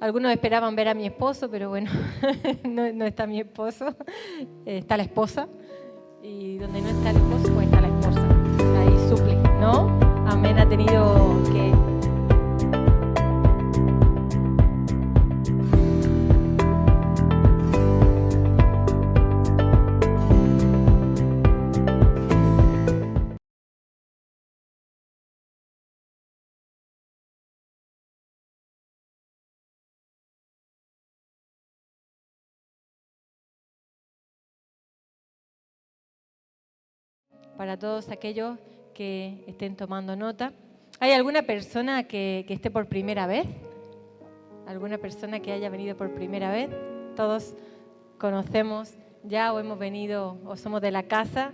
Algunos esperaban ver a mi esposo, pero bueno, no está mi esposo, está la esposa. Y donde no está el esposo, pues está la esposa. Ahí suple, ¿no? Amén, ha tenido que... Para todos aquellos que estén tomando nota. ¿Hay alguna persona que esté por primera vez? ¿Alguna persona que haya venido por primera vez? Todos conocemos ya o hemos venido o somos de la casa.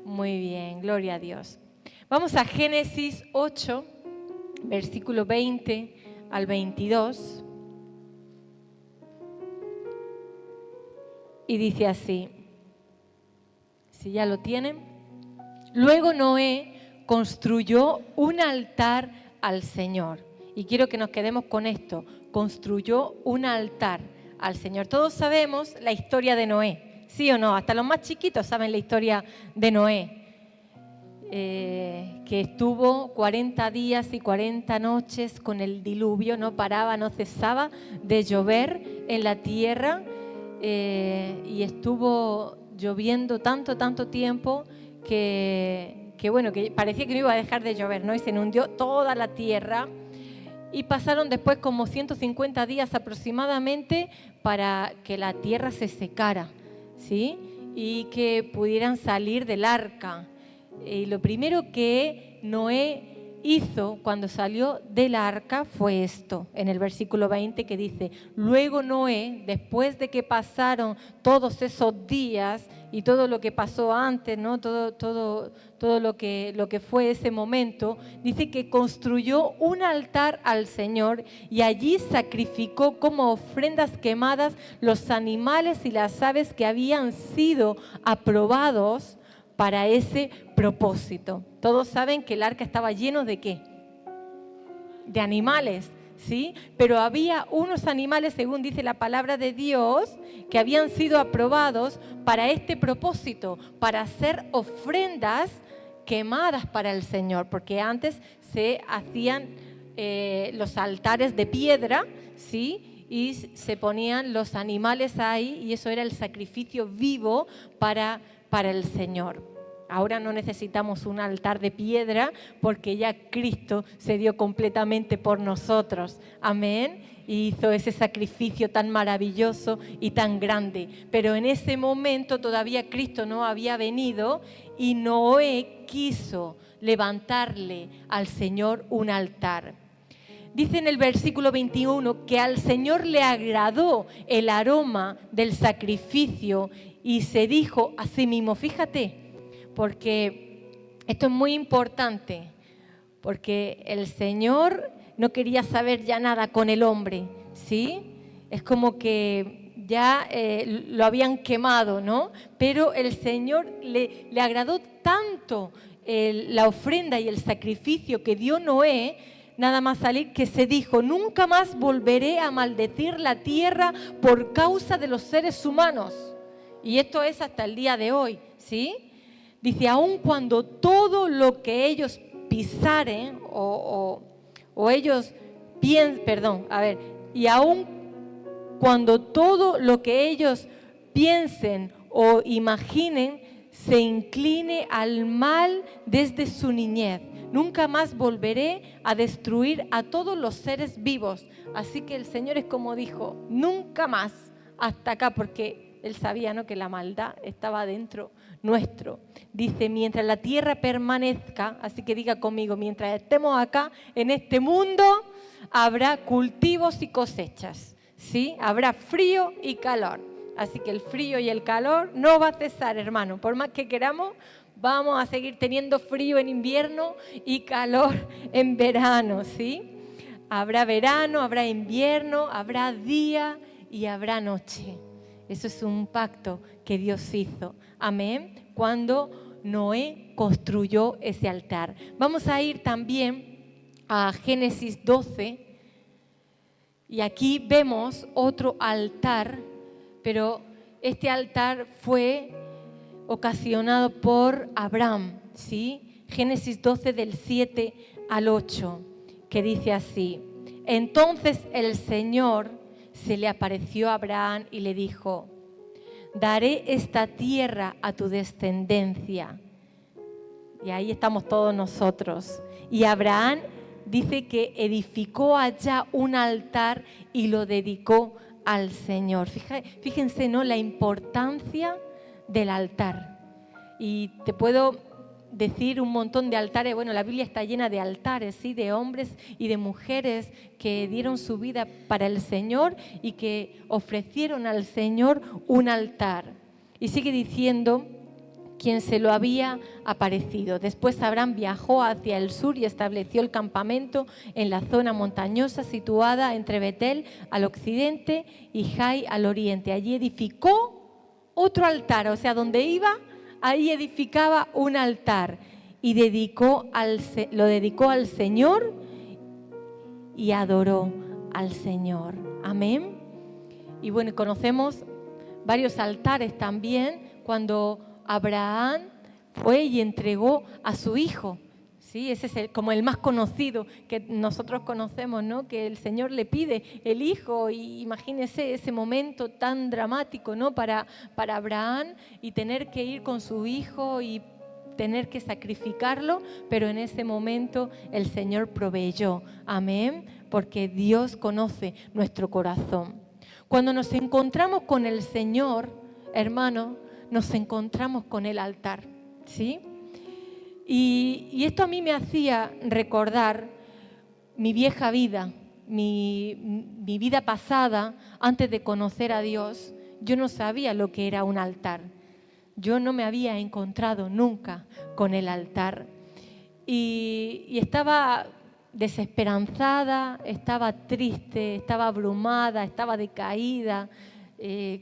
Muy bien, gloria a Dios. Vamos a Génesis 8, versículo 20 al 22. Y dice así, si ya lo tienen. Luego Noé construyó un altar al Señor. Y quiero que nos quedemos con esto. Construyó un altar al Señor. Todos sabemos la historia de Noé, ¿sí o no? Hasta los más chiquitos saben la historia de Noé. Que estuvo 40 días y 40 noches con el diluvio. No paraba, no cesaba de llover en la tierra. Y estuvo lloviendo tanto tiempo que parecía que no iba a dejar de llover, ¿no? Y se inundó toda la tierra y pasaron después como 150 días aproximadamente para que la tierra se secara, ¿sí? Y que pudieran salir del arca. Y lo primero que Noé hizo cuando salió del arca fue esto, en el versículo 20 que dice, luego Noé, después de que pasaron todos esos días y todo lo que pasó antes, ¿no? todo lo que fue ese momento, dice que construyó un altar al Señor y allí sacrificó como ofrendas quemadas los animales y las aves que habían sido aprobados para ese propósito. Todos saben que el arca estaba lleno ¿de qué? De animales, ¿sí? Pero había unos animales, según dice la palabra de Dios, que habían sido aprobados para este propósito, para hacer ofrendas quemadas para el Señor, porque antes se hacían los altares de piedra, ¿sí? Y se ponían los animales ahí y eso era el sacrificio vivo para el Señor. Ahora no necesitamos un altar de piedra porque ya Cristo se dio completamente por nosotros. Amén. Y hizo ese sacrificio tan maravilloso y tan grande. Pero en ese momento todavía Cristo no había venido y Noé quiso levantarle al Señor un altar. Dice en el versículo 21 que al Señor le agradó el aroma del sacrificio y se dijo a sí mismo, fíjate, porque esto es muy importante, porque el Señor no quería saber ya nada con el hombre, ¿sí? Es como que ya lo habían quemado, ¿no? Pero el Señor le agradó tanto la ofrenda y el sacrificio que dio Noé, nada más salir, que se dijo, nunca más volveré a maldecir la tierra por causa de los seres humanos. Y esto es hasta el día de hoy, ¿sí? Dice, aun cuando todo lo que ellos pisaren o ellos y aun cuando todo lo que ellos piensen o imaginen se incline al mal desde su niñez. Nunca más volveré a destruir a todos los seres vivos. Así que el Señor es como dijo, nunca más hasta acá, porque Él sabía, ¿no?, que la maldad estaba dentro nuestro. Dice, mientras la tierra permanezca, así que diga conmigo, mientras estemos acá en este mundo, habrá cultivos y cosechas, ¿sí? Habrá frío y calor. Así que el frío y el calor no va a cesar, hermano. Por más que queramos, vamos a seguir teniendo frío en invierno y calor en verano, ¿sí? Habrá verano, habrá invierno, habrá día y habrá noche. Eso es un pacto que Dios hizo. Amén. Cuando Noé construyó ese altar. Vamos a ir también a Génesis 12. Y aquí vemos otro altar, pero este altar fue ocasionado por Abraham, ¿sí? Génesis 12 del 7 al 8, que dice así: entonces el Señor se le apareció a Abraham y le dijo: daré esta tierra a tu descendencia. Y ahí estamos todos nosotros. Y Abraham dice que edificó allá un altar y lo dedicó al Señor. Fíjense, ¿no?, la importancia del altar. Y te puedo decir un montón de altares. Bueno, la Biblia está llena de altares, ¿sí?, de hombres y de mujeres que dieron su vida para el Señor y que ofrecieron al Señor un altar. Y sigue diciendo: quien se lo había aparecido. Después Abraham viajó hacia el sur y estableció el campamento en la zona montañosa situada entre Betel al occidente y Jai al oriente. Allí edificó otro altar, o sea, donde iba, ahí edificaba un altar y lo dedicó al Señor y adoró al Señor. Amén. Y bueno, conocemos varios altares también cuando Abraham fue y entregó a su hijo, ¿sí? Ese es como el más conocido que nosotros conocemos, ¿no? Que el Señor le pide el hijo, y imagínese ese momento tan dramático, ¿no?, para Abraham, y tener que ir con su hijo y tener que sacrificarlo, pero en ese momento el Señor proveyó. Amén, porque Dios conoce nuestro corazón. Cuando nos encontramos con el Señor, hermano, nos encontramos con el altar, ¿sí? Y esto a mí me hacía recordar mi vieja vida, mi vida pasada. Antes de conocer a Dios, yo no sabía lo que era un altar. Yo no me había encontrado nunca con el altar. Y estaba desesperanzada, estaba triste, estaba abrumada, estaba decaída,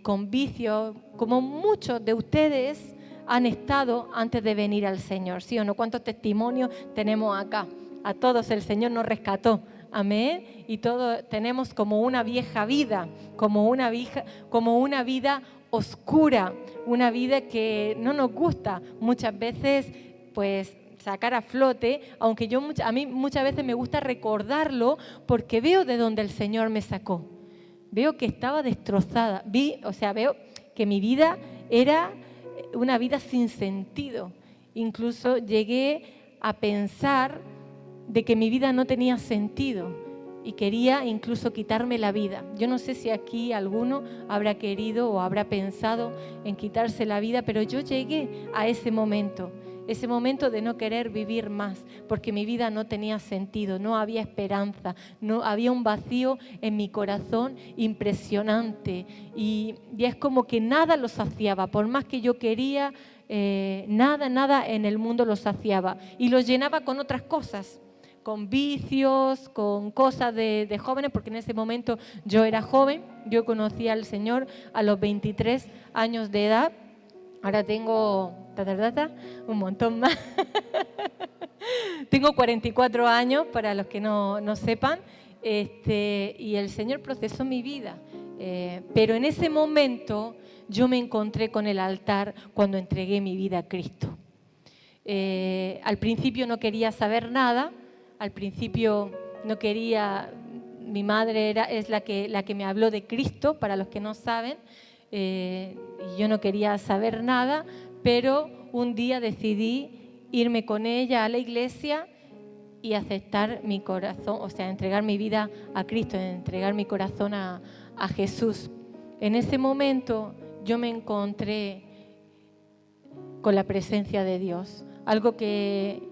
con vicios, como muchos de ustedes han estado antes de venir al Señor, ¿sí o no? ¿Cuántos testimonios tenemos acá? A todos el Señor nos rescató, amén, y todos tenemos como una vieja vida, como una vida oscura, una vida que no nos gusta muchas veces, pues, sacar a flote, aunque a mí muchas veces me gusta recordarlo porque veo de dónde el Señor me sacó. Veo que estaba destrozada, veo que mi vida era una vida sin sentido. Incluso llegué a pensar de que mi vida no tenía sentido y quería incluso quitarme la vida. Yo no sé si aquí alguno habrá querido o habrá pensado en quitarse la vida, pero yo llegué a ese momento de no querer vivir más, porque mi vida no tenía sentido, no había esperanza, no había un vacío en mi corazón impresionante, y es como que nada lo saciaba. Por más que yo quería, nada en el mundo lo saciaba, y lo llenaba con otras cosas, con vicios, con cosas de jóvenes, porque en ese momento yo era joven. Yo conocí al Señor a los 23 años de edad. Ahora tengo un montón más. Tengo 44 años, para los que no sepan, y el Señor procesó mi vida. Pero en ese momento yo me encontré con el altar cuando entregué mi vida a Cristo. Al principio no quería saber nada, al principio no quería. Mi madre es la que me habló de Cristo, para los que no saben. Y yo no quería saber nada, pero un día decidí irme con ella a la iglesia y aceptar mi corazón, o sea, entregar mi vida a Cristo, entregar mi corazón a Jesús. En ese momento yo me encontré con la presencia de Dios, algo que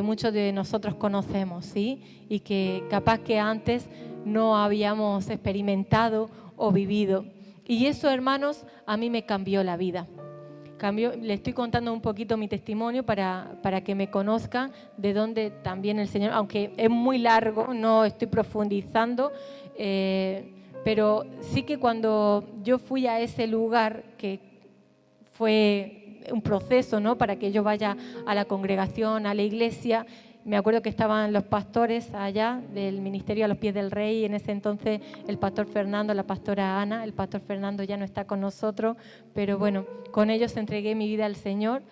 muchos de nosotros conocemos, ¿sí? Y que capaz que antes no habíamos experimentado o vivido. Y eso, hermanos, a mí me cambió la vida. Le estoy contando un poquito mi testimonio para que me conozcan de dónde también el Señor, aunque es muy largo, no estoy profundizando, pero sí que cuando yo fui a ese lugar, que fue un proceso, ¿no?, para que yo vaya a la congregación, a la iglesia, Me acuerdo que estaban los pastores allá del Ministerio a los Pies del Rey, y en ese entonces el pastor Fernando, la pastora Ana. El pastor Fernando ya no está con nosotros, pero bueno, con ellos entregué mi vida al Señor.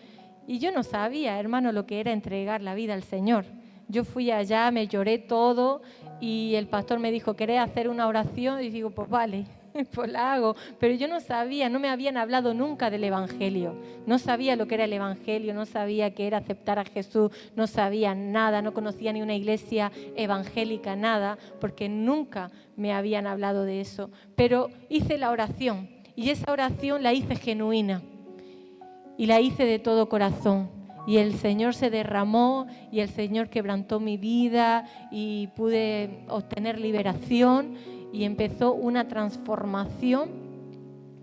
Y yo no sabía, hermano, lo que era entregar la vida al Señor. Yo fui allá, me lloré todo, y el pastor me dijo, ¿querés hacer una oración? Y digo, pues vale, pues la hago. Pero yo no sabía, no me habían hablado nunca del Evangelio. No sabía lo que era el Evangelio, no sabía qué era aceptar a Jesús, no sabía nada, no conocía ni una iglesia evangélica, nada, porque nunca me habían hablado de eso. Pero hice la oración, y esa oración la hice genuina, y la hice de todo corazón. Y el Señor se derramó, y el Señor quebrantó mi vida, y pude obtener liberación, y empezó una transformación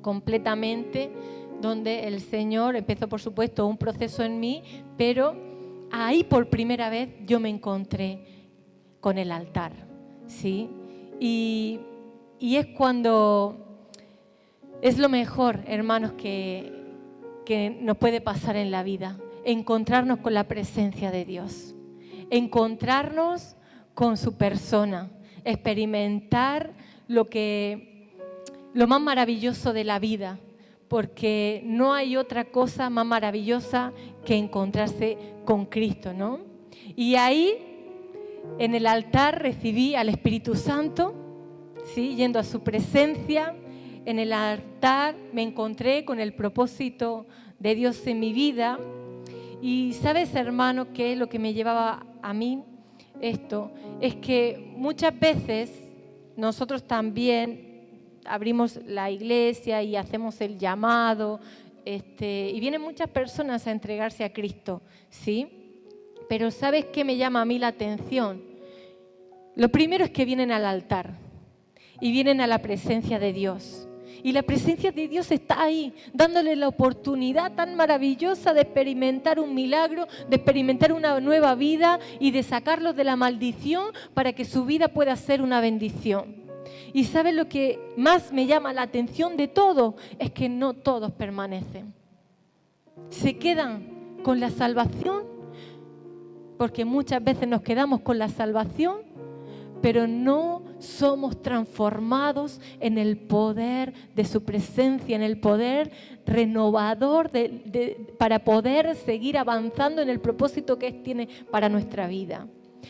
completamente, donde el Señor empezó, por supuesto, un proceso en mí, pero ahí por primera vez yo me encontré con el altar, ¿sí? Y es cuando es lo mejor, hermanos, que nos puede pasar en la vida, encontrarnos con la presencia de Dios, encontrarnos con su persona, experimentar lo más maravilloso de la vida, porque no hay otra cosa más maravillosa que encontrarse con Cristo, ¿no? Y ahí, en el altar, recibí al Espíritu Santo, ¿sí? Yendo a su presencia. En el altar me encontré con el propósito de Dios en mi vida. Y sabes, hermano, qué es lo que me llevaba a mí esto, es que muchas veces nosotros también abrimos la iglesia y hacemos el llamado, y vienen muchas personas a entregarse a Cristo, ¿sí? Pero ¿sabes qué me llama a mí la atención? Lo primero es que vienen al altar y vienen a la presencia de Dios. Y la presencia de Dios está ahí, dándole la oportunidad tan maravillosa de experimentar un milagro, de experimentar una nueva vida y de sacarlos de la maldición para que su vida pueda ser una bendición. Y ¿sabes lo que más me llama la atención de todo? Es que no todos permanecen. Se quedan con la salvación, porque muchas veces nos quedamos con la salvación, pero no somos transformados en el poder de su presencia, en el poder renovador para poder seguir avanzando en el propósito que Él tiene para nuestra vida.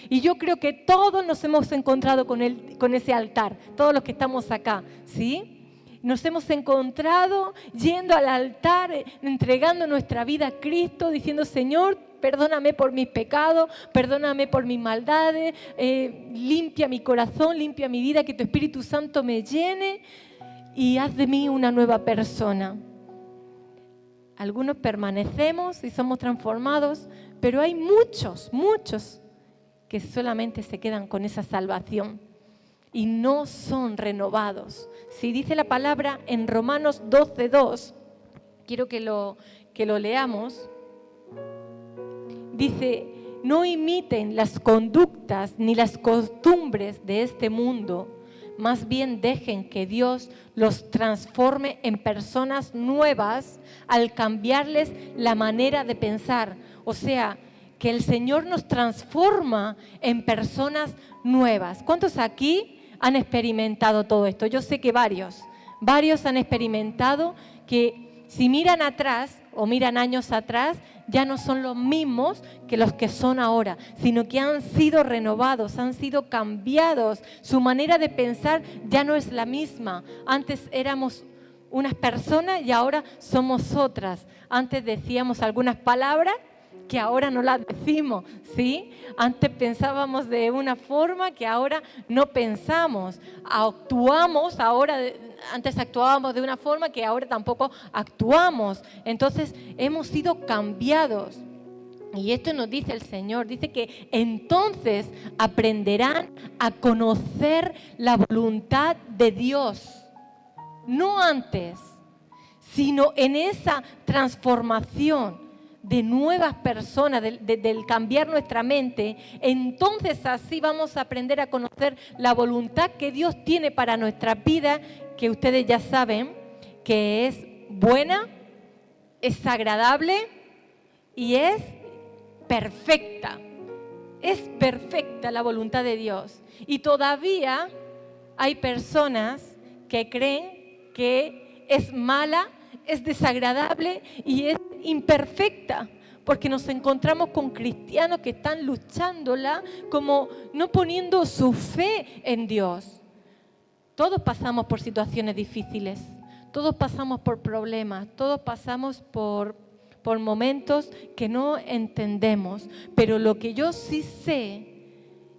Y yo creo que todos nos hemos encontrado con ese altar, todos los que estamos acá, ¿sí? Nos hemos encontrado yendo al altar, entregando nuestra vida a Cristo, diciendo, Señor, perdóname por mis pecados, perdóname por mis maldades, limpia mi corazón, limpia mi vida, que tu Espíritu Santo me llene y haz de mí una nueva persona. Algunos permanecemos y somos transformados, pero hay muchos que solamente se quedan con esa salvación y no son renovados. Si dice la palabra en Romanos 12:2, quiero que lo leamos. Dice, no imiten las conductas ni las costumbres de este mundo, más bien dejen que Dios los transforme en personas nuevas al cambiarles la manera de pensar. O sea, que el Señor nos transforma en personas nuevas. ¿Cuántos aquí han experimentado todo esto? Yo sé que varios han experimentado que si miran atrás o miran años atrás, ya no son los mismos que los que son ahora, sino que han sido renovados, han sido cambiados. Su manera de pensar ya no es la misma. Antes éramos unas personas y ahora somos otras. Antes decíamos algunas palabras que ahora no las decimos, ¿sí? Antes pensábamos de una forma que ahora no pensamos. Actuamos ahora, antes actuábamos de una forma que ahora tampoco actuamos. Entonces hemos sido cambiados. Y esto nos dice el Señor, dice que entonces aprenderán a conocer la voluntad de Dios. No antes, sino en esa transformación de nuevas personas, del cambiar nuestra mente. Entonces así vamos a aprender a conocer la voluntad que Dios tiene para nuestra vida, que ustedes ya saben que es buena, es agradable y es perfecta. es perfecta la voluntad de Dios. Y todavía hay personas que creen que es mala, es desagradable y es imperfecta. Porque nos encontramos con cristianos que están luchándola, como no poniendo su fe en Dios. Todos pasamos por situaciones difíciles, todos pasamos por problemas, todos pasamos por momentos que no entendemos. Pero lo que yo sí sé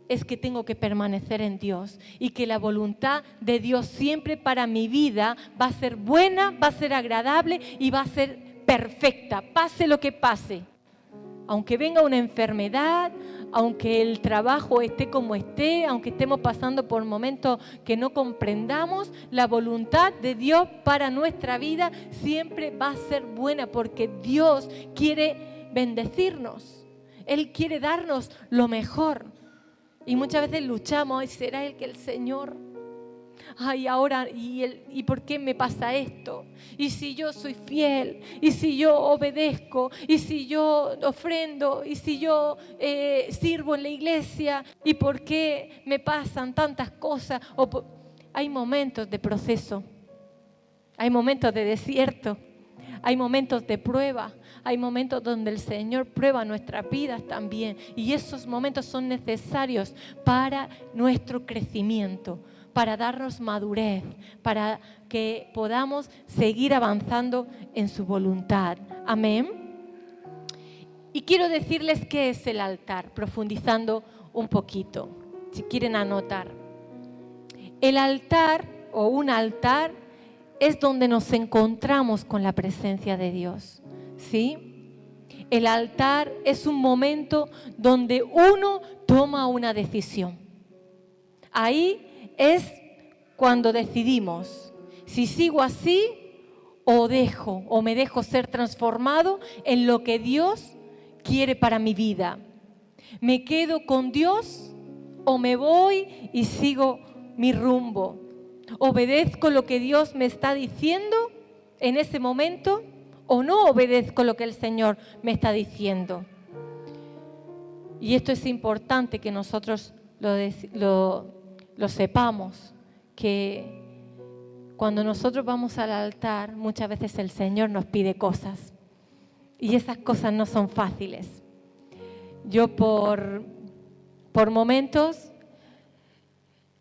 es que tengo que permanecer en Dios y que la voluntad de Dios siempre para mi vida va a ser buena, va a ser agradable y va a ser perfecta, pase lo que pase. Aunque venga una enfermedad, aunque el trabajo esté como esté, aunque estemos pasando por momentos que no comprendamos, la voluntad de Dios para nuestra vida siempre va a ser buena, porque Dios quiere bendecirnos. Él quiere darnos lo mejor. Y muchas veces luchamos, ¿y será que el Señor? Ay, ahora, ¿y por qué me pasa esto? ¿Y si yo soy fiel? ¿Y si yo obedezco? ¿Y si yo ofrendo? ¿Y si yo sirvo en la iglesia? ¿Y por qué me pasan tantas cosas? Hay momentos de proceso, hay momentos de desierto, hay momentos de prueba, hay momentos donde el Señor prueba nuestras vidas también. Y esos momentos son necesarios para nuestro crecimiento, para darnos madurez, para que podamos seguir avanzando en su voluntad. Amén. Y quiero decirles qué es el altar, profundizando un poquito, si quieren anotar. El altar o un altar es donde nos encontramos con la presencia de Dios, ¿sí? El altar es un momento donde uno toma una decisión. Ahí es cuando decidimos si sigo así o me dejo ser transformado en lo que Dios quiere para mi vida. ¿Me quedo con Dios o me voy y sigo mi rumbo? ¿Obedezco lo que Dios me está diciendo en ese momento o no obedezco lo que el Señor me está diciendo? Y esto es importante que nosotros lo sepamos, que cuando nosotros vamos al altar, muchas veces el Señor nos pide cosas y esas cosas no son fáciles. Yo por momentos,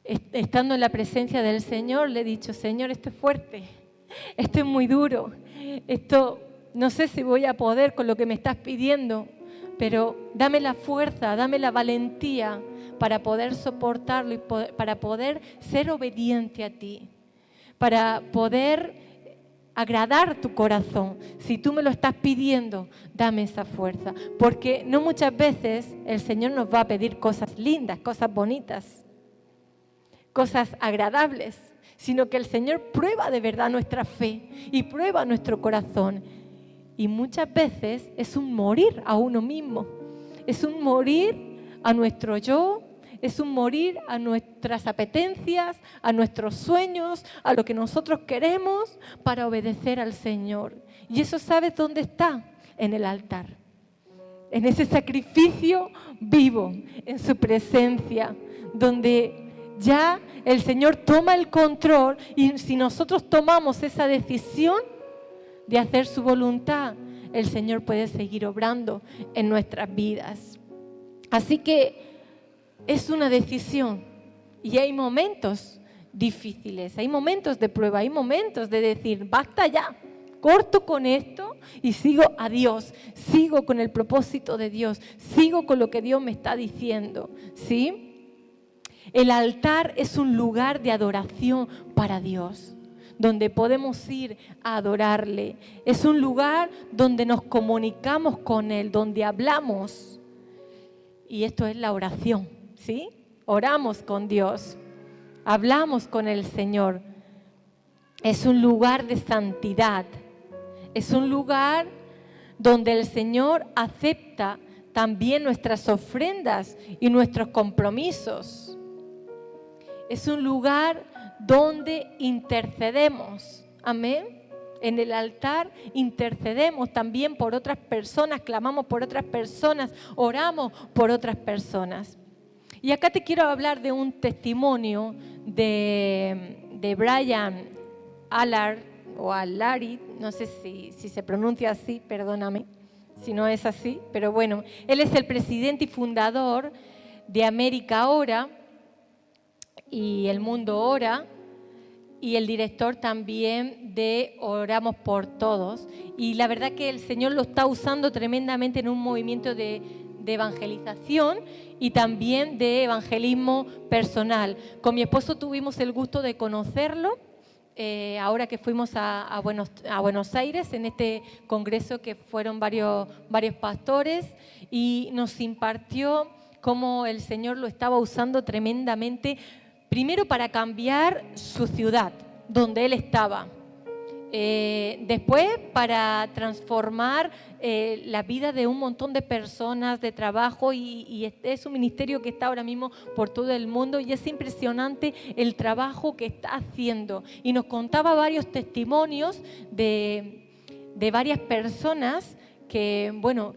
estando en la presencia del Señor, le he dicho: Señor, esto es fuerte, esto es muy duro, esto no sé si voy a poder con lo que me estás pidiendo, pero dame la fuerza, dame la valentía para poder soportarlo y para poder ser obediente a ti, para poder agradar tu corazón. Si tú me lo estás pidiendo, dame esa fuerza, porque no muchas veces el Señor nos va a pedir cosas lindas, cosas bonitas, cosas agradables, sino que el Señor prueba de verdad nuestra fe y prueba nuestro corazón. Y muchas veces es un morir a uno mismo, es un morir a nuestro yo, es un morir a nuestras apetencias, a nuestros sueños, a lo que nosotros queremos para obedecer al Señor. Y eso, ¿sabes dónde está? En el altar, en ese sacrificio vivo, en su presencia, donde ya el Señor toma el control, y si nosotros tomamos esa decisión de hacer su voluntad, el Señor puede seguir obrando en nuestras vidas. Así que es una decisión y hay momentos difíciles, hay momentos de prueba, hay momentos de decir: basta ya, corto con esto y sigo a Dios, sigo con el propósito de Dios, sigo con lo que Dios me está diciendo, ¿sí? El altar es un lugar de adoración para Dios, donde podemos ir a adorarle. Es un lugar donde nos comunicamos con Él, donde hablamos. Y esto es la oración, ¿sí? Oramos con Dios, hablamos con el Señor. Es un lugar de santidad, es un lugar donde el Señor acepta también nuestras ofrendas y nuestros compromisos. Es un lugar donde intercedemos, amén. En el altar intercedemos también por otras personas, clamamos por otras personas, oramos por otras personas. Y acá te quiero hablar de un testimonio de Brian Allard, o Allard, no sé si se pronuncia así, perdóname si no es así, pero bueno, él es el presidente y fundador de América Ora y El Mundo Ora, y el director también de Oramos por Todos. Y la verdad que el Señor lo está usando tremendamente en un movimiento de evangelización y también de evangelismo personal. Con mi esposo tuvimos el gusto de conocerlo ahora que fuimos a Buenos Aires en este congreso que fueron varios pastores, y nos impartió cómo el Señor lo estaba usando tremendamente, primero para cambiar su ciudad, donde él estaba. Después para transformar la vida de un montón de personas, de trabajo, y es un ministerio que está ahora mismo por todo el mundo, y es impresionante el trabajo que está haciendo. Y nos contaba varios testimonios de varias personas que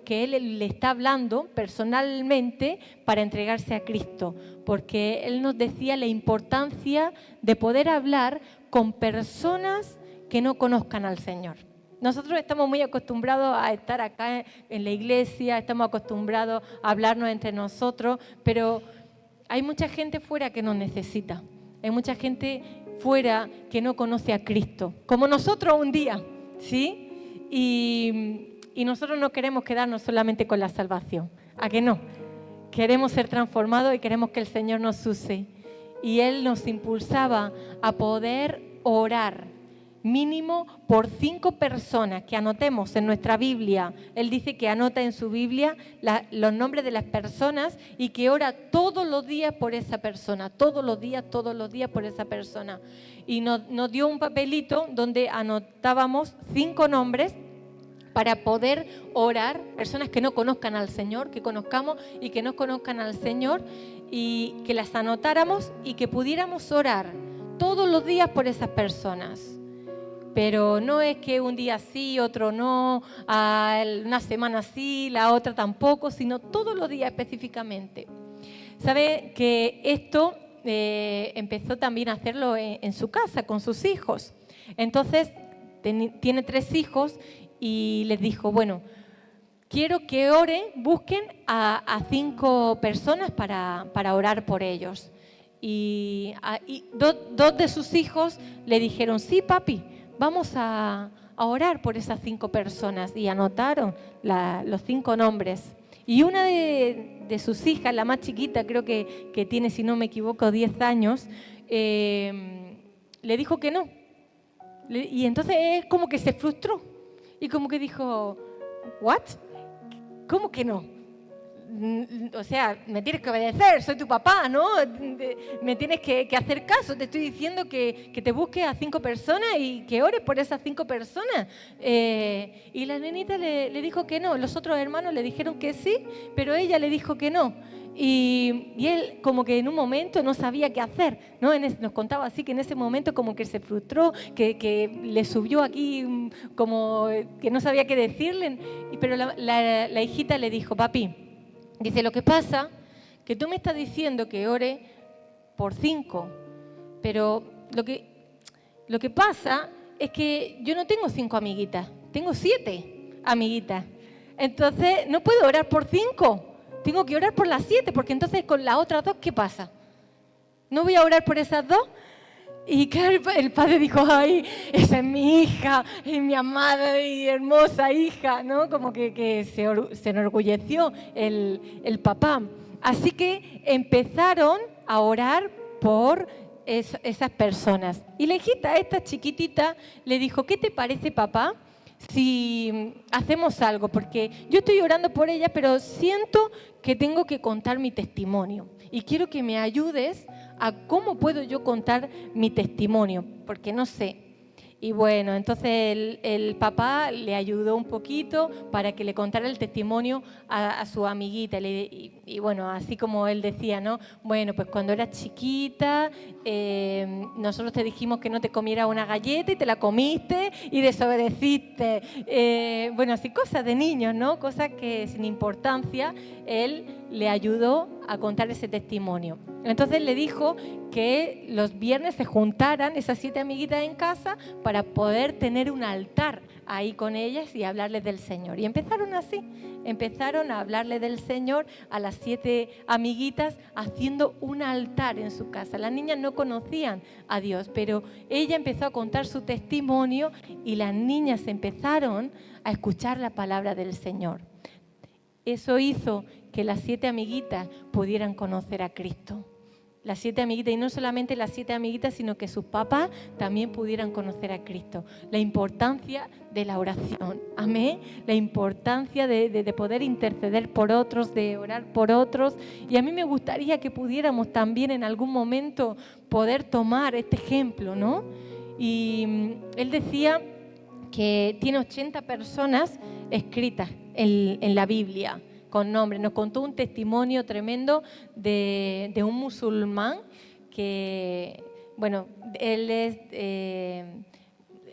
él le está hablando personalmente para entregarse a Cristo, porque él nos decía la importancia de poder hablar con personas que no conozcan al Señor. Nosotros estamos muy acostumbrados a estar acá en la iglesia, estamos acostumbrados a hablarnos entre nosotros, pero hay mucha gente fuera que nos necesita. Hay mucha gente fuera que no conoce a Cristo, como nosotros un día, ¿sí? Y nosotros no queremos quedarnos solamente con la salvación. ¿A que no? Queremos ser transformados y queremos que el Señor nos use. Y Él nos impulsaba a poder orar mínimo por 5 personas, que anotemos en nuestra Biblia. Él dice que anota en su Biblia los nombres de las personas y que ora todos los días por esa persona, todos los días por esa persona. Y nos dio un papelito donde anotábamos 5 nombres para poder orar, personas que no conozcan al Señor, que conozcamos y que no conozcan al Señor, y que las anotáramos y que pudiéramos orar todos los días por esas personas. Pero no es que un día sí, otro no, una semana sí, la otra tampoco, sino todos los días específicamente. ¿Sabe que esto empezó también a hacerlo en su casa, con sus hijos? Entonces, tiene 3 hijos y les dijo, bueno, quiero que busquen a 5 personas para orar por ellos. Y 2 de sus hijos le dijeron, sí, papi, vamos a orar por esas 5 personas, y anotaron los 5 nombres. Y una de sus hijas, la más chiquita, creo que tiene, si no me equivoco, 10 años, le dijo que no. Y entonces es como que se frustró y como que dijo, ¿what? ¿Cómo que no? O sea, me tienes que obedecer, soy tu papá, ¿no? Me tienes que hacer caso, te estoy diciendo que te busques a 5 personas y que ores por esas 5 personas. Y la nenita le dijo que no, los otros hermanos le dijeron que sí, pero ella le dijo que no. Y él como que en un momento no sabía qué hacer, ¿no? Nos contaba así que en ese momento como que se frustró, que le subió aquí como que no sabía qué decirle, pero la hijita le dijo, papi, dice, lo que pasa que tú me estás diciendo que ore por 5, pero lo que pasa es que yo no tengo 5 amiguitas, tengo 7 amiguitas. Entonces no puedo orar por 5, tengo que orar por las 7, porque entonces con las otras 2, ¿qué pasa? ¿No voy a orar por esas 2? Y claro, el padre dijo, ay, esa es mi hija, es mi amada y hermosa hija, ¿no? Como que se enorgulleció el papá. Así que empezaron a orar por esas personas. Y la hijita, esta chiquitita, le dijo, ¿qué te parece, papá, si hacemos algo? Porque yo estoy orando por ella, pero siento que tengo que contar mi testimonio. Y quiero que me ayudes a cómo puedo yo contar mi testimonio, porque no sé. Y bueno, entonces el papá le ayudó un poquito para que le contara el testimonio a su amiguita. Y bueno, así como él decía, ¿no? Bueno, pues cuando eras chiquita, nosotros te dijimos que no te comieras una galleta y te la comiste y desobedeciste. Bueno, así cosas de niños, ¿no? Cosas que sin importancia, él le ayudó a contar ese testimonio. Entonces le dijo que los viernes se juntaran esas 7 amiguitas en casa para poder tener un altar ahí con ellas y hablarles del Señor. Y empezaron así, empezaron a hablarle del Señor a las 7 amiguitas haciendo un altar en su casa. Las niñas no conocían a Dios, pero ella empezó a contar su testimonio y las niñas empezaron a escuchar la palabra del Señor. Eso hizo que las 7 amiguitas pudieran conocer a Cristo. Las 7 amiguitas, y no solamente las 7 amiguitas, sino que sus papás también pudieran conocer a Cristo. La importancia de la oración, amén. La importancia de poder interceder por otros, de orar por otros. Y a mí me gustaría que pudiéramos también en algún momento poder tomar este ejemplo, ¿no? Y él decía que tiene 80 personas escritas en la Biblia con nombre. Nos contó un testimonio tremendo de un musulmán que, bueno, él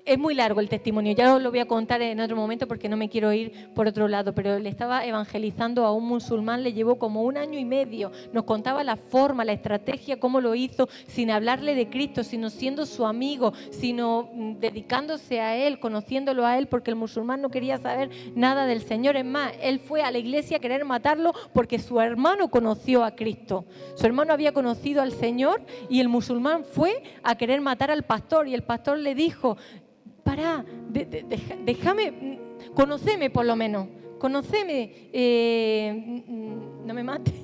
es muy largo el testimonio, ya os lo voy a contar en otro momento porque no me quiero ir por otro lado, pero le estaba evangelizando a un musulmán, le llevó como 1 año y medio, nos contaba la forma, la estrategia, cómo lo hizo, sin hablarle de Cristo, sino siendo su amigo, sino dedicándose a él, conociéndolo a él, porque el musulmán no quería saber nada del Señor. Es más, él fue a la iglesia a querer matarlo porque su hermano conoció a Cristo. Su hermano había conocido al Señor y el musulmán fue a querer matar al pastor y el pastor le dijo: pará, déjame, conoceme por lo menos, conoceme, no me mates,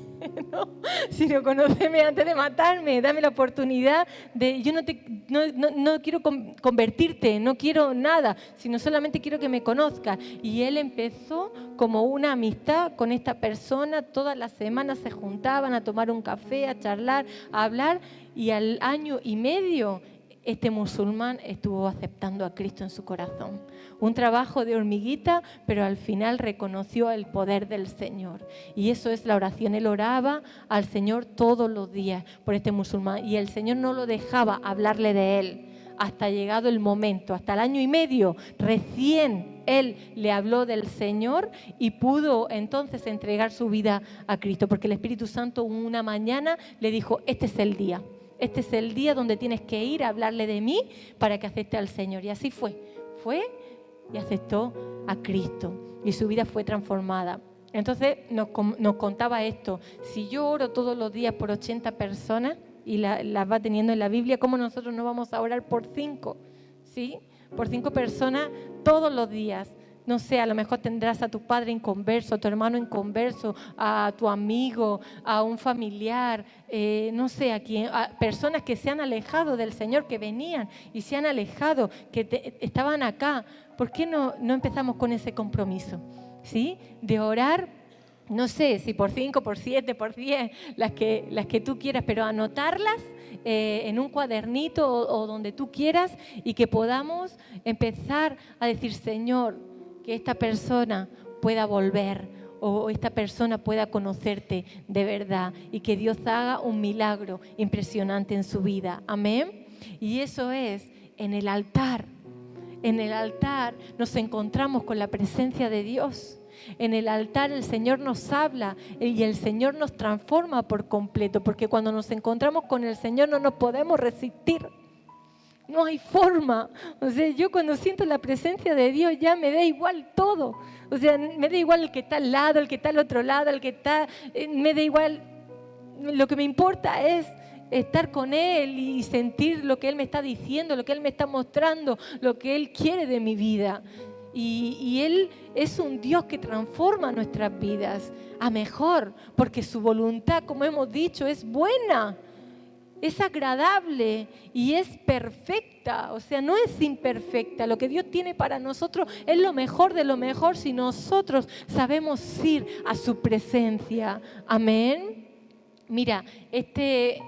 ¿no? Sino conoceme antes de matarme, dame la oportunidad de, yo no quiero convertirte, no quiero nada, sino solamente quiero que me conozcas. Y él empezó como una amistad con esta persona, todas las semanas se juntaban a tomar un café, a charlar, a hablar, y al 1 año y medio este musulmán estuvo aceptando a Cristo en su corazón. Un trabajo de hormiguita, pero al final reconoció el poder del Señor. Y eso es la oración. Él oraba al Señor todos los días por este musulmán y el Señor no lo dejaba hablarle de él hasta llegado el momento, hasta el 1 año y medio, recién él le habló del Señor y pudo entonces entregar su vida a Cristo, porque el Espíritu Santo una mañana le dijo: este es el día. Este es el día donde tienes que ir a hablarle de mí para que acepte al Señor. Y así fue. Fue y aceptó a Cristo. Y su vida fue transformada. Entonces nos contaba esto. Si yo oro todos los días por 80 personas y las va teniendo en la Biblia, ¿cómo nosotros no vamos a orar por 5? ¿Sí? Por 5 personas todos los días. No sé, a lo mejor tendrás a tu padre inconverso, a tu hermano inconverso, a tu amigo, a un familiar, no sé, a personas que se han alejado del Señor, que venían y se han alejado, que estaban acá. ¿Por qué no empezamos con ese compromiso? ¿Sí? De orar, no sé, si por 5, por 7, por 10, las que tú quieras, pero anotarlas en un cuadernito o donde tú quieras, y que podamos empezar a decir: Señor, que esta persona pueda volver o esta persona pueda conocerte de verdad y que Dios haga un milagro impresionante en su vida. Amén. Y eso es en el altar. En el altar nos encontramos con la presencia de Dios. En el altar el Señor nos habla y el Señor nos transforma por completo, porque cuando nos encontramos con el Señor no nos podemos resistir. No hay forma. O sea, yo cuando siento la presencia de Dios ya me da igual todo. O sea, me da igual el que está al lado, el que está al otro lado, el que está... me da igual. Lo que me importa es estar con Él y sentir lo que Él me está diciendo, lo que Él me está mostrando, lo que Él quiere de mi vida. Y Él es un Dios que transforma nuestras vidas a mejor, porque su voluntad, como hemos dicho, es buena. Es agradable y es perfecta, o sea, no es imperfecta. Lo que Dios tiene para nosotros es lo mejor de lo mejor si nosotros sabemos ir a su presencia. Amén. Mira, este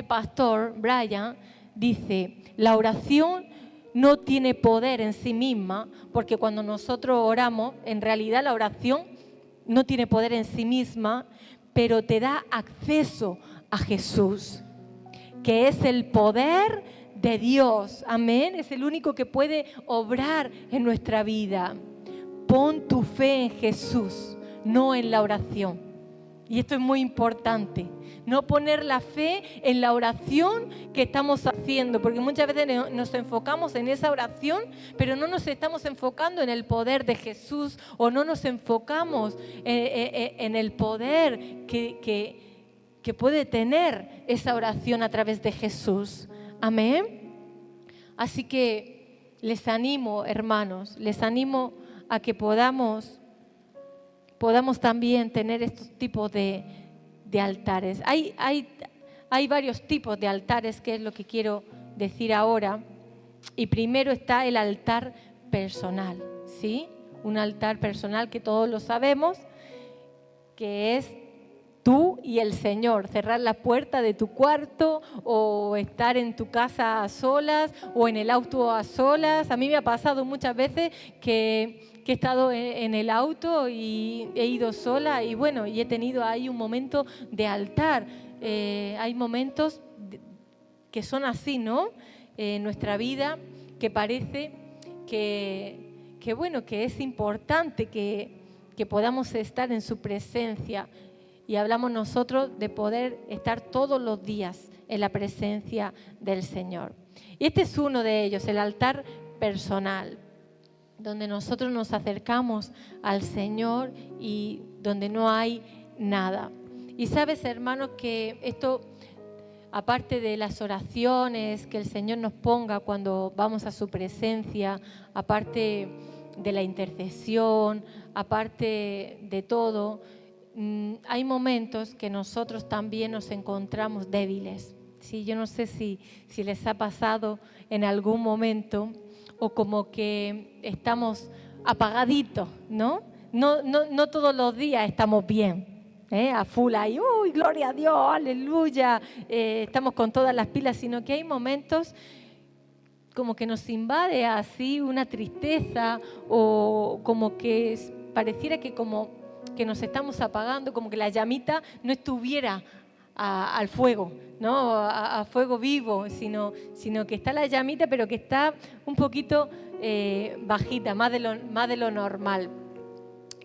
pastor, Brian, dice, la oración no tiene poder en sí misma, porque cuando nosotros oramos, en realidad la oración no tiene poder en sí misma, pero te da acceso a Jesús, que es el poder de Dios. Amén. Es el único que puede obrar en nuestra vida. Pon tu fe en Jesús, no en la oración. Y esto es muy importante. No poner la fe en la oración que estamos haciendo, porque muchas veces nos enfocamos en esa oración, pero no nos estamos enfocando en el poder de Jesús, o no nos enfocamos en el poder que puede tener esa oración a través de Jesús. Amén. Así que les animo, hermanos, les animo a que podamos también tener estos tipos de altares. Hay varios tipos de altares, que es lo que quiero decir ahora. Y primero está el altar personal, ¿sí? Un altar personal que todos lo sabemos, que es tú y el Señor. Cerrar la puerta de tu cuarto, o estar en tu casa a solas, o en el auto a solas. A mí me ha pasado muchas veces que he estado en el auto y he ido sola, y bueno, y he tenido ahí un momento de altar. Hay momentos que son así, ¿no? En nuestra vida, que parece que bueno, que es importante que podamos estar en su presencia. Y hablamos nosotros de poder estar todos los días en la presencia del Señor. Y este es uno de ellos, el altar personal, donde nosotros nos acercamos al Señor y donde no hay nada. Y sabes, hermanos, que esto, aparte de las oraciones que el Señor nos ponga cuando vamos a su presencia, aparte de la intercesión, aparte de todo, hay momentos que nosotros también nos encontramos débiles. ¿Sí? Yo no sé si les ha pasado en algún momento, o como que estamos apagaditos, ¿no? No todos los días estamos bien, a full ahí, ¡uy, gloria a Dios, aleluya! Estamos con todas las pilas, sino que hay momentos como que nos invade así una tristeza, o como que pareciera que como que nos estamos apagando, como que la llamita no estuviera al fuego, ¿no? A fuego vivo, sino que está la llamita, pero que está un poquito bajita, más de lo normal.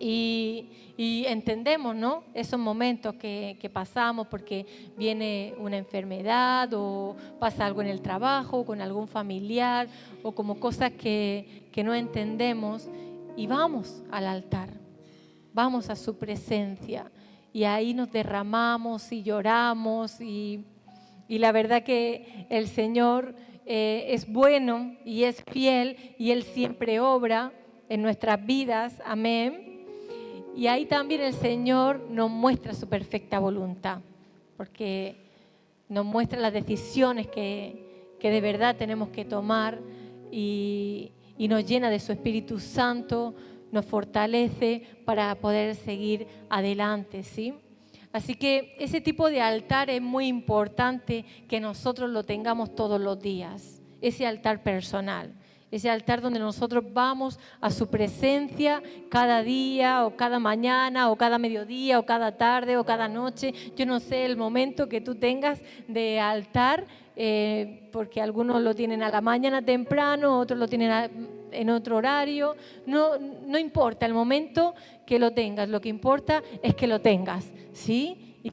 Y entendemos, ¿no? Esos momentos que pasamos porque viene una enfermedad, o pasa algo en el trabajo, con algún familiar, o como cosas que no entendemos, y vamos al altar, vamos a su presencia, y ahí nos derramamos y lloramos, y la verdad que el Señor es bueno y es fiel, y Él siempre obra en nuestras vidas, amén. Y ahí también el Señor nos muestra su perfecta voluntad, porque nos muestra las decisiones que de verdad tenemos que tomar, y nos llena de su Espíritu Santo, nos fortalece para poder seguir adelante, ¿sí? Así que ese tipo de altar es muy importante que nosotros lo tengamos todos los días, ese altar personal. Ese altar donde nosotros vamos a su presencia cada día, o cada mañana, o cada mediodía, o cada tarde, o cada noche. Yo no sé el momento que tú tengas de altar, porque algunos lo tienen a la mañana temprano, otros lo tienen en otro horario. No importa el momento que lo tengas, lo que importa es que lo tengas, ¿sí? Y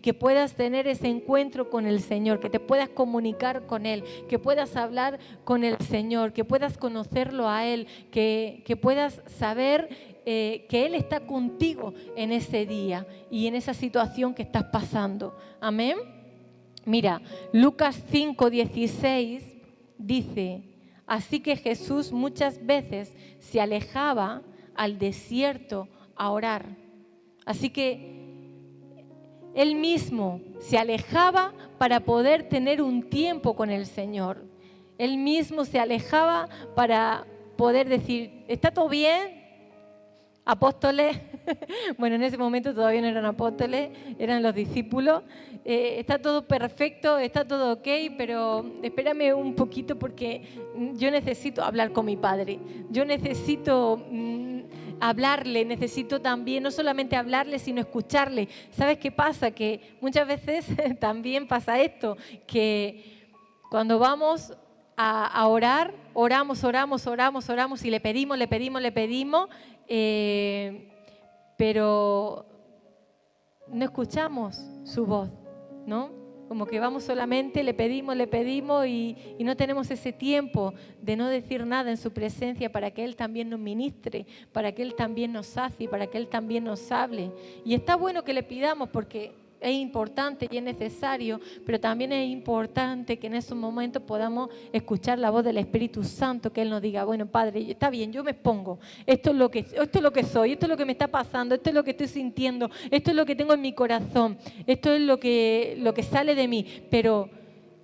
que puedas tener ese encuentro con el Señor, que te puedas comunicar con Él, que puedas hablar con el Señor, que puedas conocerlo a Él, que puedas saber que Él está contigo en ese día y en esa situación que estás pasando. Amén. Mira, Lucas 5:16 dice: así que Jesús muchas veces se alejaba al desierto a orar. Así que Él mismo se alejaba para poder tener un tiempo con el Señor. Él mismo se alejaba para poder decir: ¿está todo bien? apóstoles, bueno, en ese momento todavía no eran apóstoles, eran los discípulos. Está todo perfecto, está todo ok, pero espérame un poquito porque yo necesito hablar con mi padre. Yo necesito hablarle, necesito también, no solamente hablarle, sino escucharle. ¿Sabes qué pasa? Que muchas veces también pasa esto, que cuando vamos a orar, oramos y le pedimos, pero no escuchamos su voz, ¿no? Como que vamos solamente, le pedimos y no tenemos ese tiempo de no decir nada en su presencia para que Él también nos ministre, para que Él también nos sacie, para que Él también nos hable. Y está bueno que le pidamos porque es importante y es necesario, pero también es importante que en esos momentos podamos escuchar la voz del Espíritu Santo, que Él nos diga, bueno, Padre, está bien, yo me expongo, esto es lo que soy, esto es lo que me está pasando, esto es lo que estoy sintiendo, esto es lo que tengo en mi corazón, esto es lo que sale de mí, pero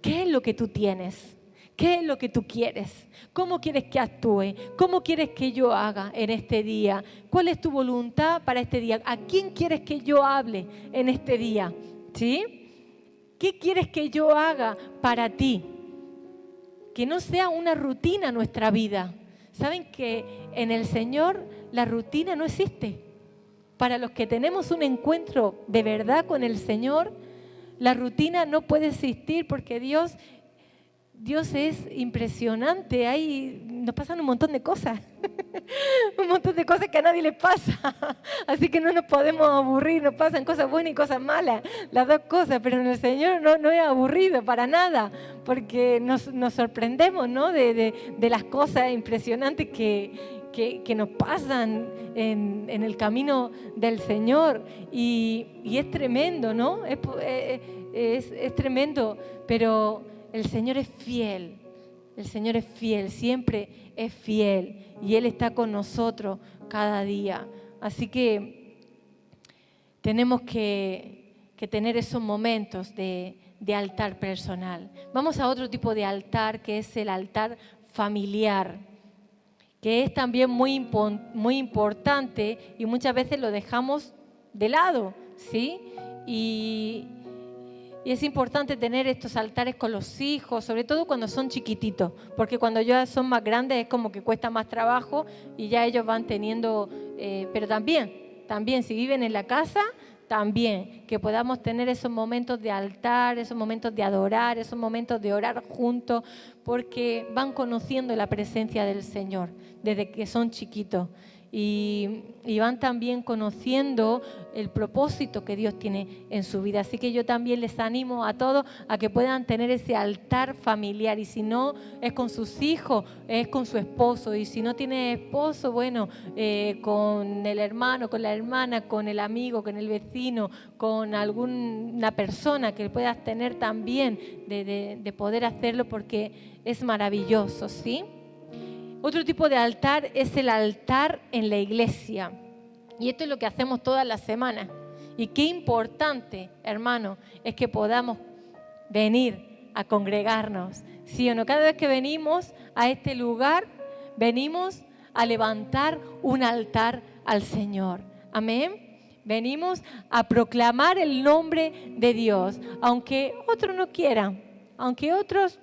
¿qué es lo que tú tienes? ¿Qué es lo que tú quieres? ¿Cómo quieres que actúe? ¿Cómo quieres que yo haga en este día? ¿Cuál es tu voluntad para este día? ¿A quién quieres que yo hable en este día? ¿Sí? ¿Qué quieres que yo haga para ti? Que no sea una rutina nuestra vida. ¿Saben que en el Señor la rutina no existe? Para los que tenemos un encuentro de verdad con el Señor, la rutina no puede existir porque Dios es impresionante, nos pasan un montón de cosas, un montón de cosas que a nadie le pasa, así que no nos podemos aburrir, nos pasan cosas buenas y cosas malas, las dos cosas, pero en el Señor no es aburrido para nada, porque nos sorprendemos, ¿no? de las cosas impresionantes que nos pasan en el camino del Señor y es tremendo, ¿no? Es tremendo, pero el Señor es fiel, siempre es fiel y Él está con nosotros cada día. Así que tenemos que tener esos momentos de altar personal. Vamos a otro tipo de altar que es el altar familiar, que es también muy importante y muchas veces lo dejamos de lado, ¿sí? Y es importante tener estos altares con los hijos, sobre todo cuando son chiquititos, porque cuando ya son más grandes es como que cuesta más trabajo y ya ellos van teniendo, pero también si viven en la casa, también que podamos tener esos momentos de altar, esos momentos de adorar, esos momentos de orar juntos, porque van conociendo la presencia del Señor desde que son chiquitos. Y van también conociendo el propósito que Dios tiene en su vida. Así que yo también les animo a todos a que puedan tener ese altar familiar. Y si no es con sus hijos, es con su esposo. Y si no tiene esposo, bueno, con el hermano, con la hermana, con el amigo, con el vecino, con alguna persona que puedas tener también de poder hacerlo porque es maravilloso, ¿sí? Otro tipo de altar es el altar en la iglesia. Y esto es lo que hacemos todas las semanas. Y qué importante, hermano, es que podamos venir a congregarnos. ¿Sí o no? Cada vez que venimos a este lugar, venimos a levantar un altar al Señor. Amén. Venimos a proclamar el nombre de Dios. Aunque otros no quieran, aunque otros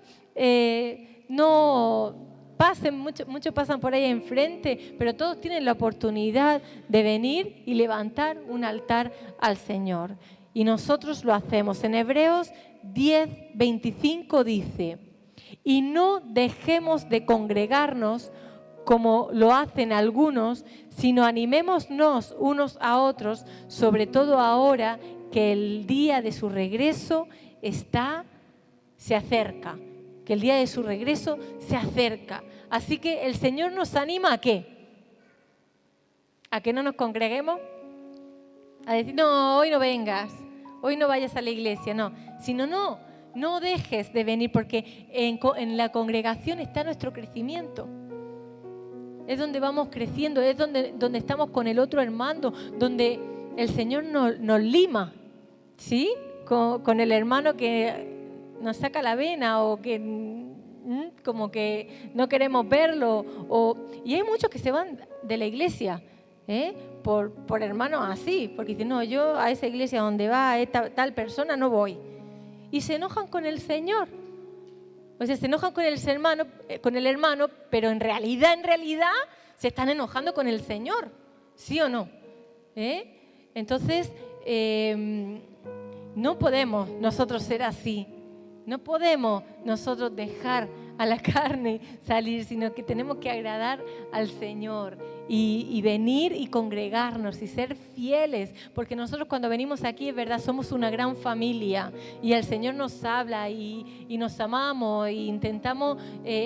no pasen, muchos pasan por ahí enfrente, pero todos tienen la oportunidad de venir y levantar un altar al Señor. Y nosotros lo hacemos. En Hebreos 10:25 dice, y no dejemos de congregarnos como lo hacen algunos, sino animémonos unos a otros, sobre todo ahora que el día de su regreso se acerca. Que el día de su regreso se acerca. Así que el Señor nos anima ¿a qué? ¿A que no nos congreguemos? A decir, no, hoy no vengas, hoy no vayas a la iglesia, no. Sino no dejes de venir porque en la congregación está nuestro crecimiento. Es donde vamos creciendo, es donde estamos con el otro hermano, donde el Señor nos lima, ¿sí? Con el hermano que nos saca la vena o que como que no queremos verlo. Y hay muchos que se van de la iglesia por hermanos así, porque dicen, no, yo a esa iglesia donde va tal persona no voy. Y se enojan con el Señor. O sea, se enojan con el hermano, pero en realidad se están enojando con el Señor. ¿Sí o no? Entonces, no podemos nosotros ser así. No podemos nosotros dejar a la carne salir, sino que tenemos que agradar al Señor y venir y congregarnos y ser fieles, porque nosotros cuando venimos aquí, es verdad, somos una gran familia y el Señor nos habla y nos amamos e intentamos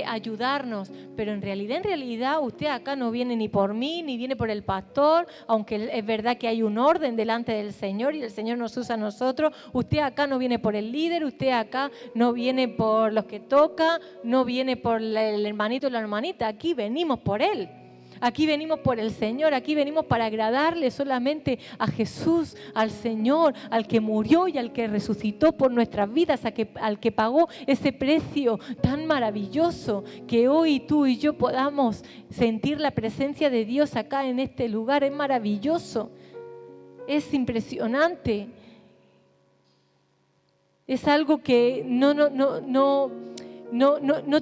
ayudarnos, pero en realidad usted acá no viene ni por mí, ni viene por el pastor, aunque es verdad que hay un orden delante del Señor y el Señor nos usa a nosotros. Usted acá no viene por el líder, usted acá no viene por los que toca, no viene por el hermanito o la hermanita, aquí venimos por Él. Aquí venimos por el Señor, aquí venimos para agradarle solamente a Jesús, al Señor, al que murió y al que resucitó por nuestras vidas, al que pagó ese precio tan maravilloso, que hoy tú y yo podamos sentir la presencia de Dios acá en este lugar. Es maravilloso, es impresionante, es algo que no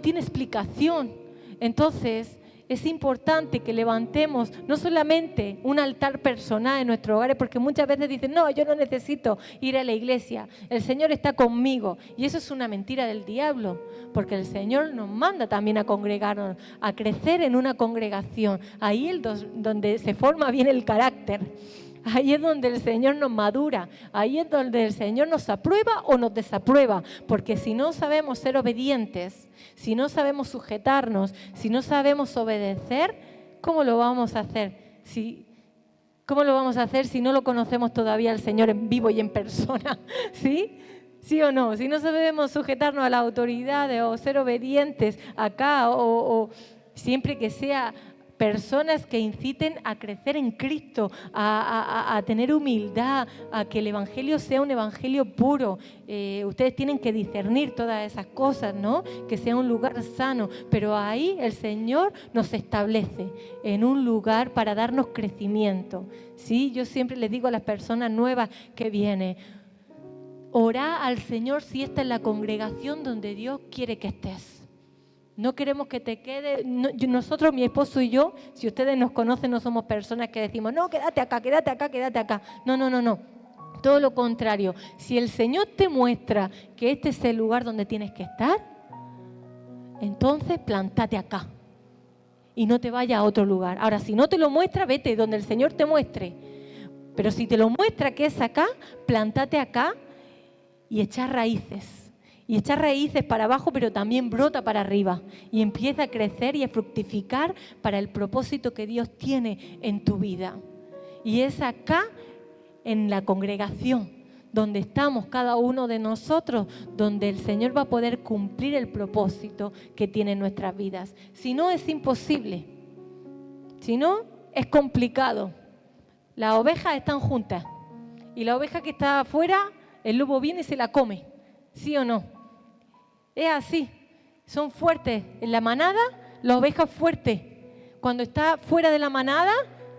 tiene explicación. Entonces, es importante que levantemos no solamente un altar personal en nuestros hogares, porque muchas veces dicen, no, yo no necesito ir a la iglesia, el Señor está conmigo. Y eso es una mentira del diablo, porque el Señor nos manda también a congregarnos, a crecer en una congregación. Ahí es donde se forma bien el carácter. Ahí es donde el Señor nos madura, ahí es donde el Señor nos aprueba o nos desaprueba, porque si no sabemos ser obedientes, si no sabemos sujetarnos, si no sabemos obedecer, ¿cómo lo vamos a hacer? ¿Cómo lo vamos a hacer si no lo conocemos todavía al Señor en vivo y en persona? ¿Sí? ¿Sí o no? Si no sabemos sujetarnos a las autoridades o ser obedientes acá o siempre que sea personas que inciten a crecer en Cristo, a tener humildad, a que el Evangelio sea un Evangelio puro. Ustedes tienen que discernir todas esas cosas, ¿no? Que sea un lugar sano, pero ahí el Señor nos establece en un lugar para darnos crecimiento, ¿sí? Yo siempre les digo a las personas nuevas que vienen, orá al Señor si esta es la congregación donde Dios quiere que estés. No queremos que te quede, nosotros, mi esposo y yo, si ustedes nos conocen, no somos personas que decimos, no, quédate acá, quédate acá, quédate acá. No. Todo lo contrario. Si el Señor te muestra que este es el lugar donde tienes que estar, entonces plántate acá y no te vayas a otro lugar. Ahora, si no te lo muestra, vete donde el Señor te muestre. Pero si te lo muestra que es acá, plántate acá y echar raíces. Y echar raíces para abajo, pero también brota para arriba. Y empieza a crecer y a fructificar para el propósito que Dios tiene en tu vida. Y es acá, en la congregación, donde estamos cada uno de nosotros, donde el Señor va a poder cumplir el propósito que tiene en nuestras vidas. Si no, es imposible. Si no, es complicado. Las ovejas están juntas. Y la oveja que está afuera, el lobo viene y se la come. ¿Sí o no? Es así, son fuertes. En la manada, la oveja es fuerte. Cuando está fuera de la manada,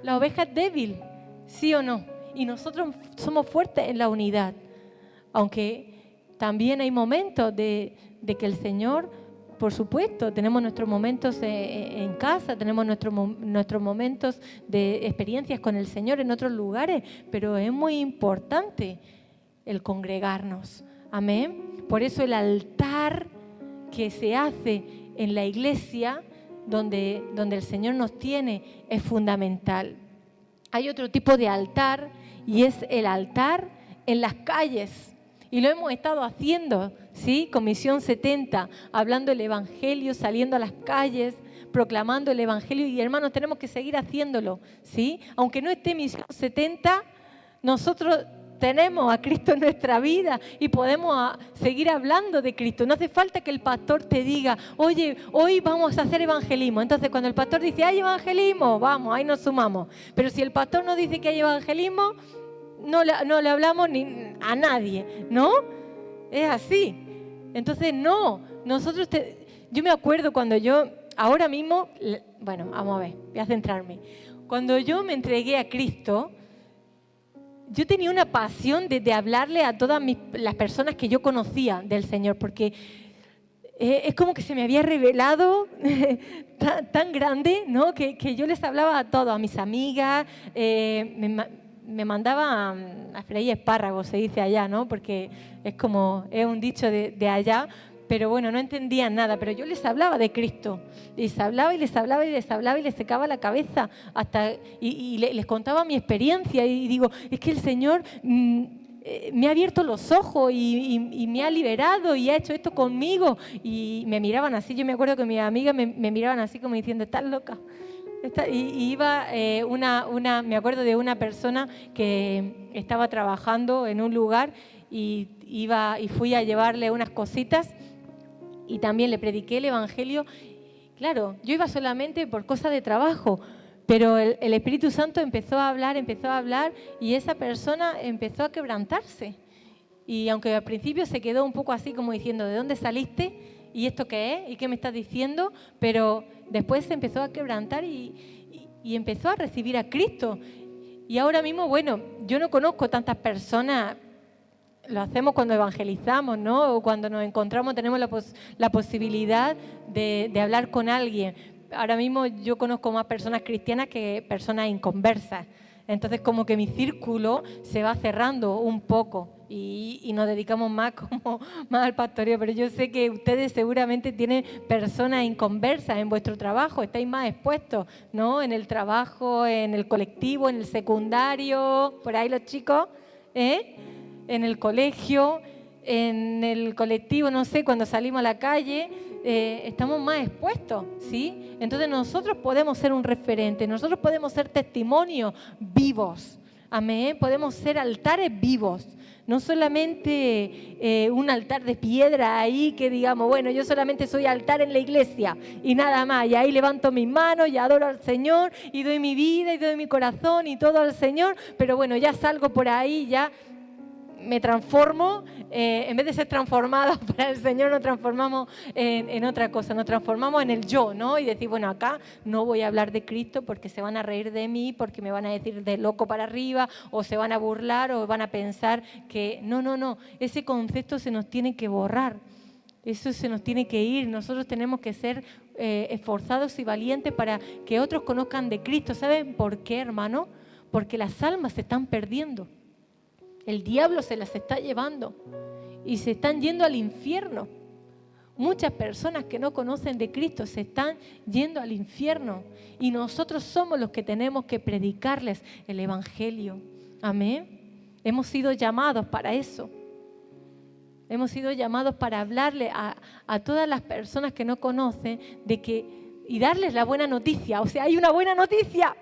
la oveja es débil, ¿sí o no? Y nosotros somos fuertes en la unidad. Aunque también hay momentos de que el Señor, por supuesto, tenemos nuestros momentos en casa, tenemos nuestros momentos de experiencias con el Señor en otros lugares, pero es muy importante el congregarnos. Amén. Por eso el altar que se hace en la iglesia, donde el Señor nos tiene, es fundamental. Hay otro tipo de altar y es el altar en las calles. Y lo hemos estado haciendo, ¿sí? Con Misión 70, hablando el Evangelio, saliendo a las calles, proclamando el Evangelio. Y hermanos, tenemos que seguir haciéndolo, ¿sí? Aunque no esté Misión 70, nosotros tenemos a Cristo en nuestra vida y podemos seguir hablando de Cristo. No hace falta que el pastor te diga, oye, hoy vamos a hacer evangelismo. Entonces, cuando el pastor dice, hay evangelismo, vamos, ahí nos sumamos. Pero si el pastor no dice que hay evangelismo, no le hablamos ni a nadie, ¿no? Es así. Entonces, no, yo me acuerdo cuando ahora mismo, bueno, vamos a ver, voy a centrarme. cuando yo me entregué a Cristo, yo tenía una pasión de hablarle a todas las personas que yo conocía del Señor, porque es como que se me había revelado tan grande, ¿no? Que yo les hablaba a todos, a mis amigas, me mandaba a freír espárragos, se dice allá, ¿no? Porque es un dicho de allá, pero bueno, no entendían nada, pero yo les hablaba de Cristo, les hablaba y les hablaba y les hablaba y les secaba la cabeza y les contaba mi experiencia y digo, es que el Señor me ha abierto los ojos y me ha liberado y ha hecho esto conmigo. Y me miraban así, yo me acuerdo que mis amigas me miraban así como diciendo, estás loca. Y iba me acuerdo de una persona que estaba trabajando en un lugar y fui a llevarle unas cositas y también le prediqué el Evangelio. Claro, yo iba solamente por cosas de trabajo, pero el Espíritu Santo empezó a hablar y esa persona empezó a quebrantarse. Y aunque al principio se quedó un poco así como diciendo, ¿de dónde saliste? ¿Y esto qué es? ¿Y qué me estás diciendo? Pero después se empezó a quebrantar y empezó a recibir a Cristo. Y ahora mismo, bueno, yo no conozco tantas personas, lo hacemos cuando evangelizamos, ¿no? O cuando nos encontramos tenemos la posibilidad de hablar con alguien. Ahora mismo yo conozco más personas cristianas que personas inconversas. Entonces como que mi círculo se va cerrando un poco y nos dedicamos más al pastoreo. Pero yo sé que ustedes seguramente tienen personas inconversas en vuestro trabajo, estáis más expuestos, ¿no? En el trabajo, en el colectivo, en el secundario, por ahí los chicos, en el colegio, en el colectivo, no sé, cuando salimos a la calle, estamos más expuestos, ¿sí? Entonces nosotros podemos ser un referente, nosotros podemos ser testimonios vivos, amén, podemos ser altares vivos, no solamente un altar de piedra ahí que digamos, bueno, yo solamente soy altar en la iglesia y nada más, y ahí levanto mis manos y adoro al Señor y doy mi vida y doy mi corazón y todo al Señor, pero bueno, ya salgo por ahí, ya me transformo, en vez de ser transformado para el Señor, nos transformamos en otra cosa, nos transformamos en el yo, ¿no? Y decir, bueno, acá no voy a hablar de Cristo porque se van a reír de mí, porque me van a decir de loco para arriba, o se van a burlar, o van a pensar que no, ese concepto se nos tiene que borrar, eso se nos tiene que ir, nosotros tenemos que ser esforzados y valientes para que otros conozcan de Cristo. ¿Saben por qué, hermano? Porque las almas se están perdiendo. El diablo se las está llevando y se están yendo al infierno. Muchas personas que no conocen de Cristo se están yendo al infierno y nosotros somos los que tenemos que predicarles el Evangelio. Amén. Hemos sido llamados para eso. Hemos sido llamados para hablarle a todas las personas que no conocen y darles la buena noticia. O sea, hay una buena noticia.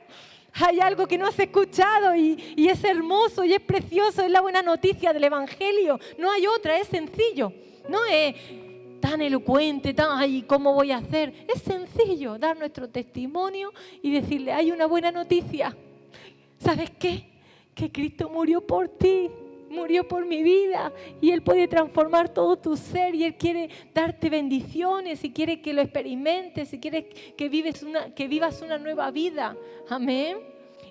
Hay algo que no has escuchado y es hermoso y es precioso, es la buena noticia del Evangelio. No hay otra, es sencillo. No es tan elocuente, ay, ¿cómo voy a hacer? Es sencillo dar nuestro testimonio y decirle, hay una buena noticia. ¿Sabes qué? Que Cristo murió por ti. Murió por mi vida y Él puede transformar todo tu ser y Él quiere darte bendiciones y quiere que lo experimentes y quiere que vivas una nueva vida. Amén.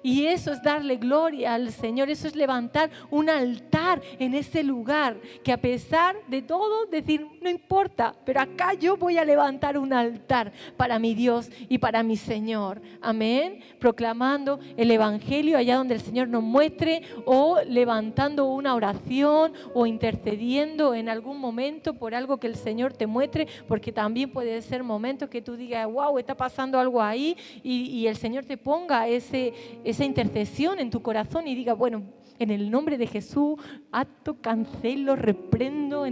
Y eso es darle gloria al Señor, eso es levantar un altar en ese lugar, que a pesar de todo, decir, no importa, pero acá yo voy a levantar un altar para mi Dios y para mi Señor. Amén. Proclamando el Evangelio allá donde el Señor nos muestre, o levantando una oración, o intercediendo en algún momento por algo que el Señor te muestre, porque también puede ser momentos que tú digas, wow, está pasando algo ahí, y el Señor te ponga esa intercesión en tu corazón y diga, bueno, en el nombre de Jesús, ato, cancelo, reprendo,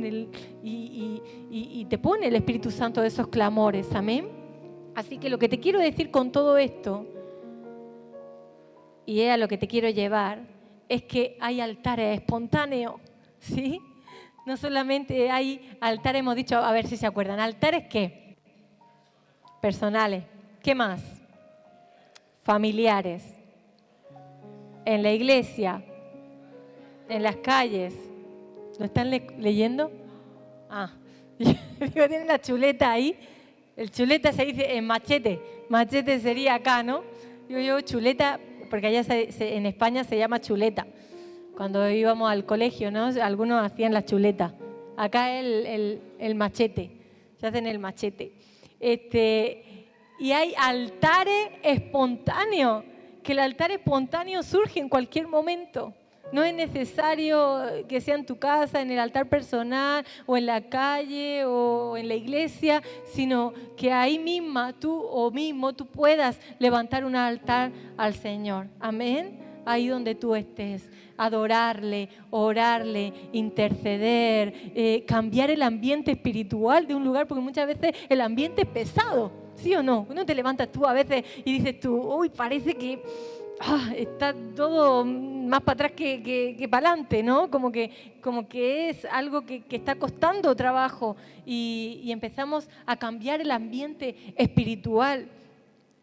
y te pone el Espíritu Santo de esos clamores, amén. Así que lo que te quiero decir con todo esto, y es a lo que te quiero llevar, es que hay altares espontáneos, ¿sí? No solamente hay altares, hemos dicho, a ver si se acuerdan, ¿altares qué? Personales. ¿Qué más? Familiares. En la iglesia, en las calles. ¿Lo están leyendo? Digo, tienen la chuleta ahí. El chuleta se dice en machete. Machete sería acá, ¿no? Digo yo chuleta, porque allá en España se llama chuleta. Cuando íbamos al colegio, ¿no? Algunos hacían la chuleta. Acá el machete, se hacen el machete. Y hay altares espontáneos, que el altar espontáneo surge en cualquier momento. No es necesario que sea en tu casa, en el altar personal, o en la calle, o en la iglesia, sino que ahí misma tú puedas levantar un altar al Señor. Amén. Ahí donde tú estés, adorarle, orarle, interceder, cambiar el ambiente espiritual de un lugar, porque muchas veces el ambiente es pesado, ¿sí o no? Uno te levantas tú a veces y dices tú, uy, parece que está todo más para atrás que para adelante, ¿no? Como que es algo que está costando trabajo y empezamos a cambiar el ambiente espiritual.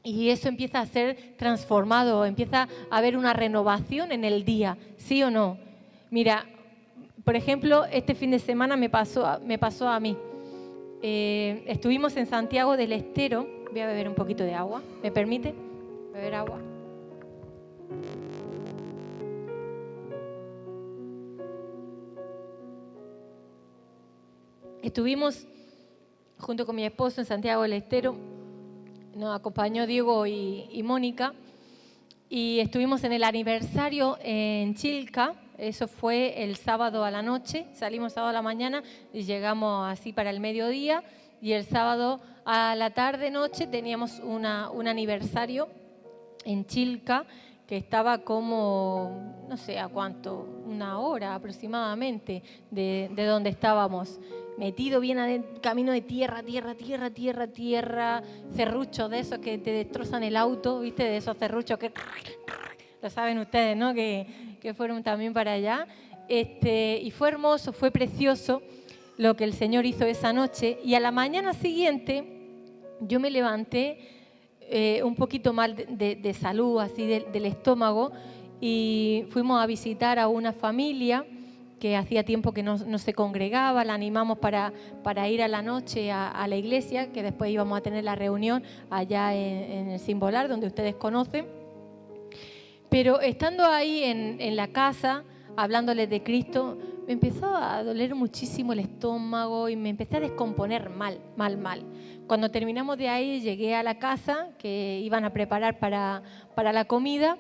Y eso empieza a ser transformado, empieza a haber una renovación en el día, ¿sí o no? Mira, por ejemplo, este fin de semana me pasó a mí. Estuvimos en Santiago del Estero. Voy a beber un poquito de agua. ¿Me permite beber agua? Estuvimos junto con mi esposo en Santiago del Estero. Nos acompañó Diego y Mónica y estuvimos en el aniversario en Chilca. Eso fue el sábado a la noche, salimos sábado a la mañana y llegamos así para el mediodía, y el sábado a la tarde-noche teníamos un aniversario en Chilca que estaba como, no sé a cuánto, 1 hora aproximadamente de donde estábamos. Metido bien adentro, camino de tierra, serruchos de esos que te destrozan el auto, ¿viste? De esos serruchos que lo saben ustedes, ¿no? Que fueron también para allá. Y fue hermoso, fue precioso lo que el Señor hizo esa noche. Y a la mañana siguiente yo me levanté un poquito mal de salud, así del estómago, y fuimos a visitar a una familia que hacía tiempo que no se congregaba. La animamos para ir a la noche a la iglesia, que después íbamos a tener la reunión allá en el Simbolar, donde ustedes conocen. Pero estando ahí en la casa, hablándoles de Cristo, me empezó a doler muchísimo el estómago y me empecé a descomponer mal. Cuando terminamos de ahí, llegué a la casa que iban a preparar para la comida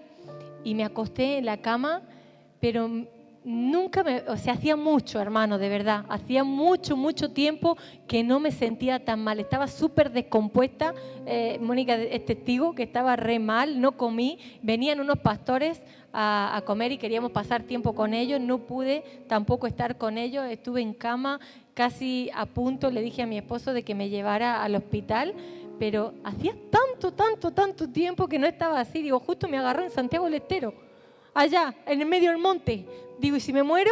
y me acosté en la cama, pero nunca hacía mucho, hermano, de verdad, hacía mucho tiempo que no me sentía tan mal, estaba súper descompuesta. Mónica es testigo que estaba re mal, no comí, venían unos pastores a comer y queríamos pasar tiempo con ellos, no pude tampoco estar con ellos, estuve en cama casi a punto, le dije a mi esposo de que me llevara al hospital, pero hacía tanto tiempo que no estaba así. Digo, justo me agarró en Santiago del Estero, allá, en el medio del monte. Digo, ¿y si me muero?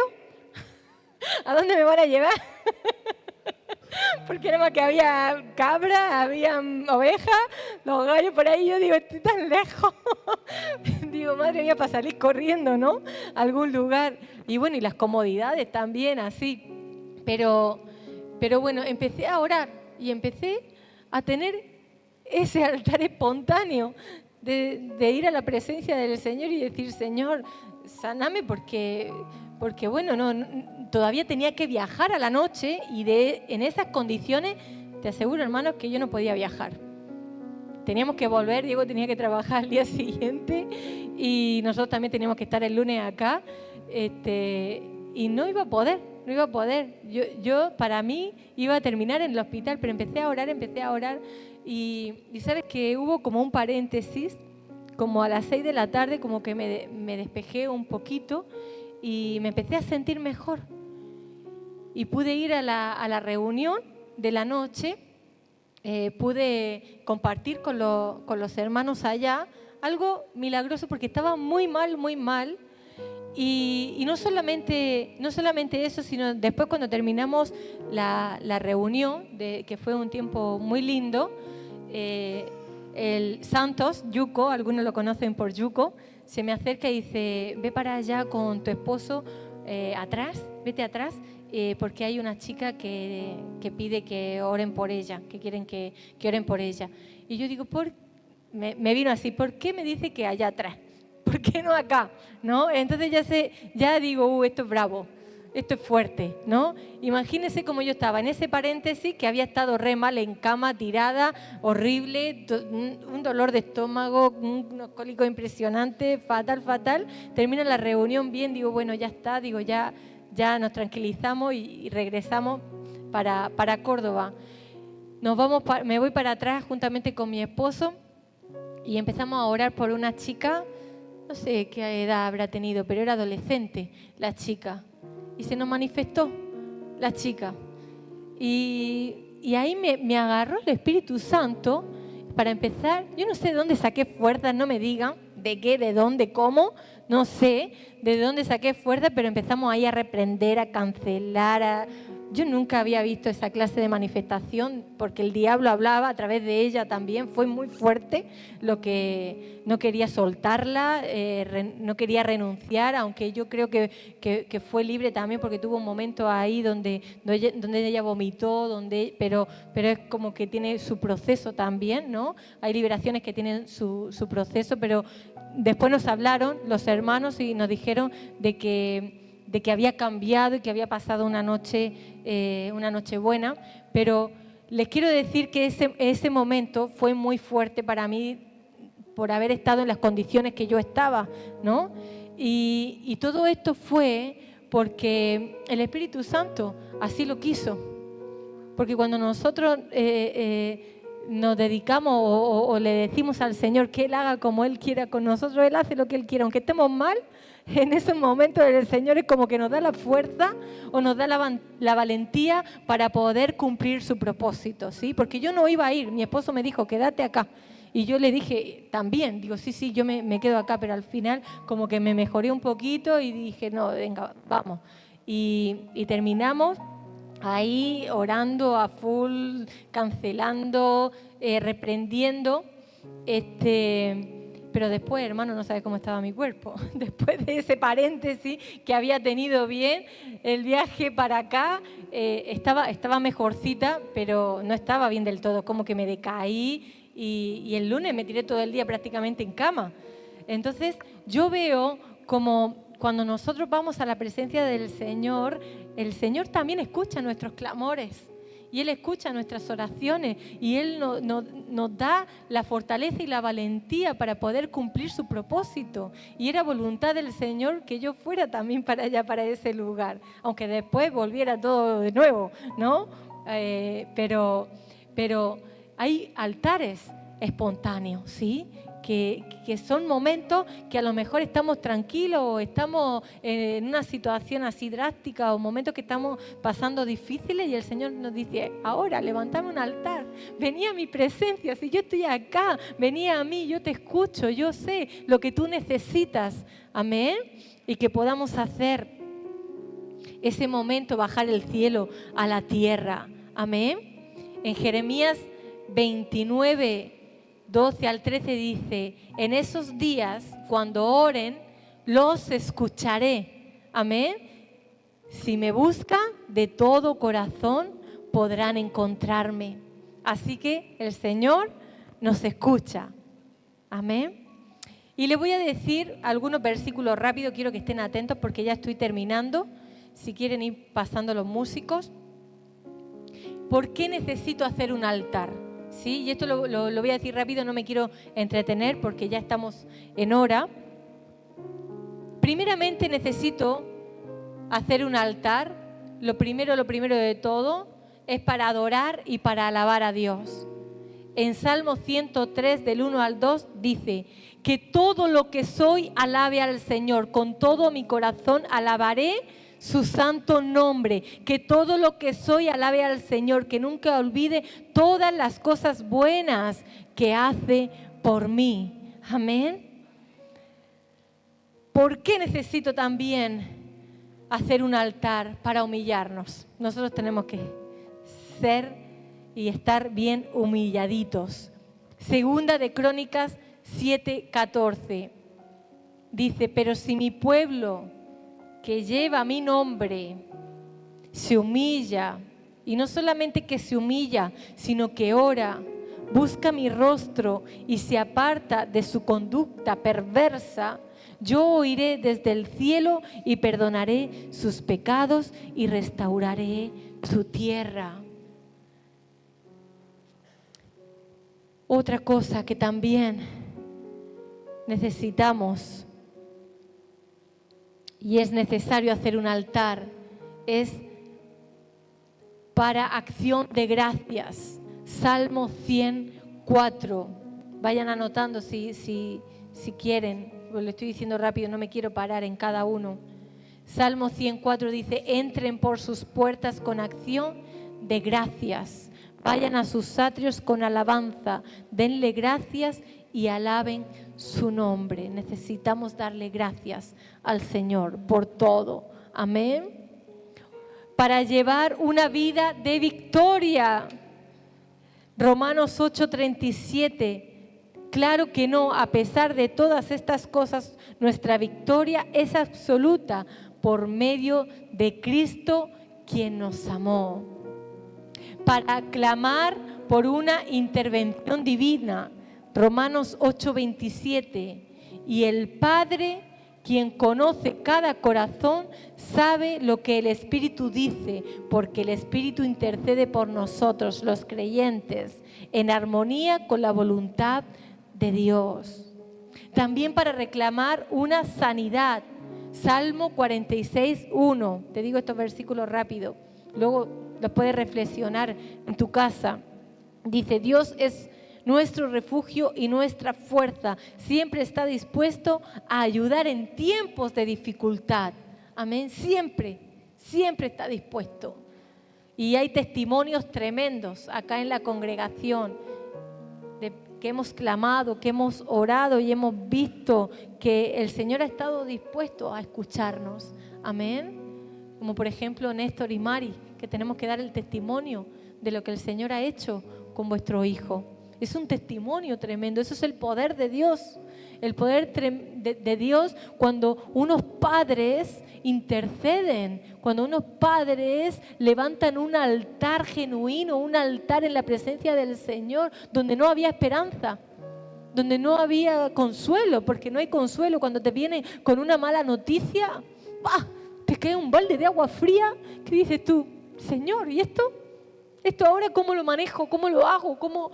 ¿A dónde me van a llevar? Porque nada más que había cabras, había ovejas, los gallos por ahí. Yo digo, estoy tan lejos. Digo, madre mía, para salir corriendo, ¿no? A algún lugar. Y bueno, y las comodidades también, así. Pero bueno, empecé a orar y empecé a tener ese altar espontáneo de ir a la presencia del Señor y decir, Señor, sáname, porque bueno, todavía tenía que viajar a la noche y en esas condiciones, te aseguro, hermanos, que yo no podía viajar. Teníamos que volver, Diego tenía que trabajar al día siguiente y nosotros también teníamos que estar el lunes acá, y no iba a poder. Yo para mí iba a terminar en el hospital, pero empecé a orar y sabes que hubo como un paréntesis, como a las 6 de la tarde, como que me despejé un poquito y me empecé a sentir mejor. Y pude ir a la reunión de la noche, pude compartir con los hermanos allá, algo milagroso porque estaba muy mal. Y no solamente eso, sino después cuando terminamos la reunión, que fue un tiempo muy lindo, el Santos, Yuko, algunos lo conocen por Yuko, se me acerca y dice, ve para allá con tu esposo, vete atrás, porque hay una chica que pide que oren por ella, que quieren que oren por ella. Y yo digo, me vino así, ¿por qué me dice que allá atrás? ¿Por qué no acá? ¿No? Entonces ya digo, esto es bravo, esto es fuerte, ¿no? Imagínense cómo yo estaba en ese paréntesis, que había estado re mal en cama, tirada, horrible, un dolor de estómago, unos cólicos impresionantes, fatal. Termina la reunión bien, digo, bueno, ya está, digo, ya nos tranquilizamos y regresamos para Córdoba. Me voy para atrás juntamente con mi esposo y empezamos a orar por una chica, no sé qué edad habrá tenido, pero era adolescente la chica. Y se nos manifestó la chica. Y ahí me agarró el Espíritu Santo para empezar. Yo no sé de dónde saqué fuerzas, no me digan de qué, de dónde, cómo, no sé de dónde saqué fuerzas, pero empezamos ahí a reprender, a cancelar, Yo nunca había visto esa clase de manifestación porque el diablo hablaba a través de ella también. Fue muy fuerte lo que no quería soltarla, no quería renunciar, aunque yo creo que fue libre también porque tuvo un momento ahí donde ella vomitó, pero es como que tiene su proceso también, ¿no? Hay liberaciones que tienen su proceso, pero después nos hablaron los hermanos y nos dijeron de que había cambiado y que había pasado una noche buena, pero les quiero decir que ese momento fue muy fuerte para mí por haber estado en las condiciones que yo estaba, ¿no? Y todo esto fue porque el Espíritu Santo así lo quiso, porque cuando nosotros nos dedicamos o le decimos al Señor que Él haga como Él quiera con nosotros, Él hace lo que Él quiera, aunque estemos mal. En esos momentos el Señor es como que nos da la fuerza o nos da la valentía para poder cumplir su propósito, ¿sí? Porque yo no iba a ir, mi esposo me dijo, quédate acá. Y yo le dije también, digo, sí, yo me quedo acá, pero al final como que me mejoré un poquito y dije, no, venga, vamos. Y terminamos ahí orando a full, cancelando, reprendiendo, pero después, hermano, no sabe cómo estaba mi cuerpo. Después de ese paréntesis que había tenido bien, el viaje para acá estaba mejorcita, pero no estaba bien del todo, como que me decaí y el lunes me tiré todo el día prácticamente en cama. Entonces yo veo como cuando nosotros vamos a la presencia del Señor, el Señor también escucha nuestros clamores. Y Él escucha nuestras oraciones y Él nos da la fortaleza y la valentía para poder cumplir su propósito. Y era voluntad del Señor que yo fuera también para allá, para ese lugar, aunque después volviera todo de nuevo, ¿no? Pero hay altares espontáneos, ¿sí? Que son momentos que a lo mejor estamos tranquilos o estamos en una situación así drástica o momentos que estamos pasando difíciles y el Señor nos dice, ahora levantame un altar, vení a mi presencia, si yo estoy acá, vení a mí, yo te escucho, yo sé lo que tú necesitas, amén, y que podamos hacer ese momento, bajar el cielo a la tierra, amén. En Jeremías 29, 12 al 13 dice, en esos días, cuando oren, los escucharé. Amén. Si me buscan de todo corazón, podrán encontrarme. Así que el Señor nos escucha. Amén. Y les voy a decir algunos versículos rápidos, quiero que estén atentos porque ya estoy terminando. Si quieren ir pasando los músicos. ¿Por qué necesito hacer un altar? ¿Sí? Y esto lo voy a decir rápido, no me quiero entretener porque ya estamos en hora. Primeramente necesito hacer un altar. Lo primero de todo es para adorar y para alabar a Dios. En Salmo 103 del 1 al 2 dice, que todo lo que soy alabe al Señor, con todo mi corazón alabaré su santo nombre, que todo lo que soy alabe al Señor, que nunca olvide todas las cosas buenas que hace por mí. Amén. ¿Por qué necesito también hacer un altar? Para humillarnos. Nosotros tenemos que ser y estar bien humilladitos. Segunda de Crónicas 7:14 dice, pero si mi pueblo que lleva mi nombre se humilla, y no solamente que se humilla, sino que ora, busca mi rostro y se aparta de su conducta perversa, yo oiré desde el cielo y perdonaré sus pecados y restauraré su tierra. Otra cosa que también necesitamos y es necesario hacer un altar es para acción de gracias. Salmo 104. Vayan anotando si quieren. Lo estoy diciendo rápido, no me quiero parar en cada uno. Salmo 104 dice: entren por sus puertas con acción de gracias. Vayan a sus atrios con alabanza. Denle gracias y alaben su nombre. Necesitamos darle gracias al Señor por todo. Amén. Para llevar una vida de victoria. Romanos 8:37. Claro que no, a pesar de todas estas cosas, nuestra victoria es absoluta por medio de Cristo, quien nos amó. Para clamar por una intervención divina. Romanos 8:27. Y el Padre, quien conoce cada corazón, sabe lo que el Espíritu dice, porque el Espíritu intercede por nosotros, los creyentes, en armonía con la voluntad de Dios. También para reclamar una sanidad. Salmo 46:1. Te digo estos versículos rápido, luego los puedes reflexionar en tu casa. Dice: Dios es nuestro refugio y nuestra fuerza. Siempre está dispuesto a ayudar en tiempos de dificultad. Amén. Siempre está dispuesto. Y hay testimonios tremendos acá en la congregación de que hemos clamado, que hemos orado y hemos visto que el Señor ha estado dispuesto a escucharnos. Amén. Como por ejemplo Néstor y Mari, que tenemos que dar el testimonio de lo que el Señor ha hecho con vuestro hijo. Es un testimonio tremendo. Eso es el poder de Dios. El poder de Dios cuando unos padres interceden, cuando unos padres levantan un altar genuino, un altar en la presencia del Señor, donde no había esperanza, donde no había consuelo, porque no hay consuelo cuando te vienen con una mala noticia. ¡Bah! Te cae un balde de agua fría que dices tú: Señor, ¿y esto? ¿Esto ahora cómo lo manejo? ¿Cómo lo hago? ¿Cómo?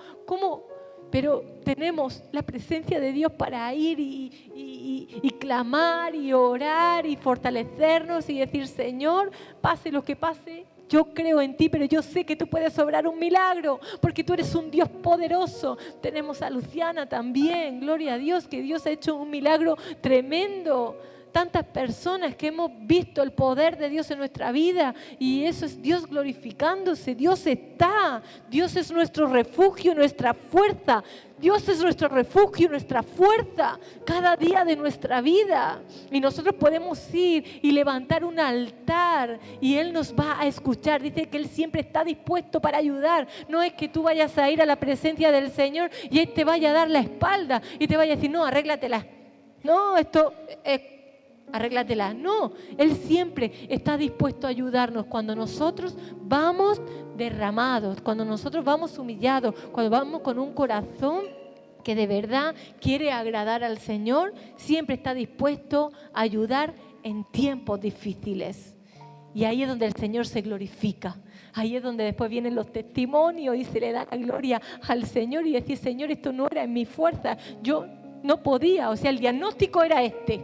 Pero tenemos la presencia de Dios para ir y clamar y orar y fortalecernos y decir: Señor, pase lo que pase, yo creo en ti, pero yo sé que tú puedes obrar un milagro, porque tú eres un Dios poderoso. Tenemos a Luciana también, gloria a Dios, que Dios ha hecho un milagro tremendo. Tantas personas que hemos visto el poder de Dios en nuestra vida, y eso es Dios glorificándose. Dios está, Dios es nuestro refugio, nuestra fuerza. Dios es nuestro refugio, nuestra fuerza cada día de nuestra vida, y nosotros podemos ir y levantar un altar y Él nos va a escuchar. Dice que Él siempre está dispuesto para ayudar. No es que tú vayas a ir a la presencia del Señor y Él te vaya a dar la espalda y te vaya a decir: no, arréglatela. No, esto es... arréglatela. No, Él siempre está dispuesto a ayudarnos cuando nosotros vamos derramados, cuando nosotros vamos humillados, cuando vamos con un corazón que de verdad quiere agradar al Señor. Siempre está dispuesto a ayudar en tiempos difíciles. Y ahí es donde el Señor se glorifica. Ahí es donde después vienen los testimonios y se le da la gloria al Señor y decir: Señor, esto no era en mi fuerza, yo no podía, o sea, el diagnóstico era este,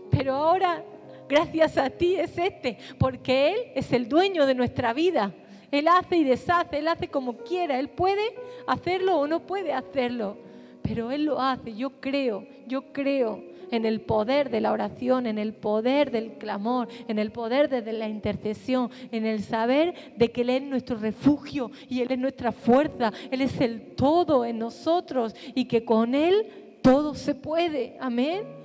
pero ahora, gracias a ti, es este, porque Él es el dueño de nuestra vida. Él hace y deshace, Él hace como quiera. Él puede hacerlo o no puede hacerlo, pero Él lo hace. Yo creo en el poder de la oración, en el poder del clamor, en el poder de la intercesión, en el saber de que Él es nuestro refugio y Él es nuestra fuerza. Él es el todo en nosotros y que con Él todo se puede. Amén.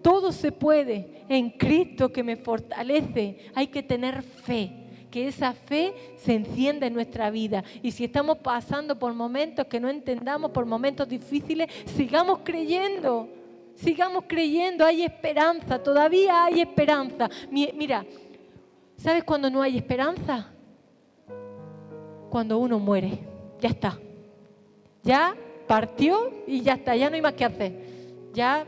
Todo se puede en Cristo que me fortalece. Hay que tener fe, que esa fe se encienda en nuestra vida. Y si estamos pasando por momentos que no entendamos, por momentos difíciles, sigamos creyendo, hay esperanza, todavía hay esperanza. Mira, ¿sabes cuándo no hay esperanza? Cuando uno muere, ya está. Ya partió y ya está, ya no hay más que hacer. Ya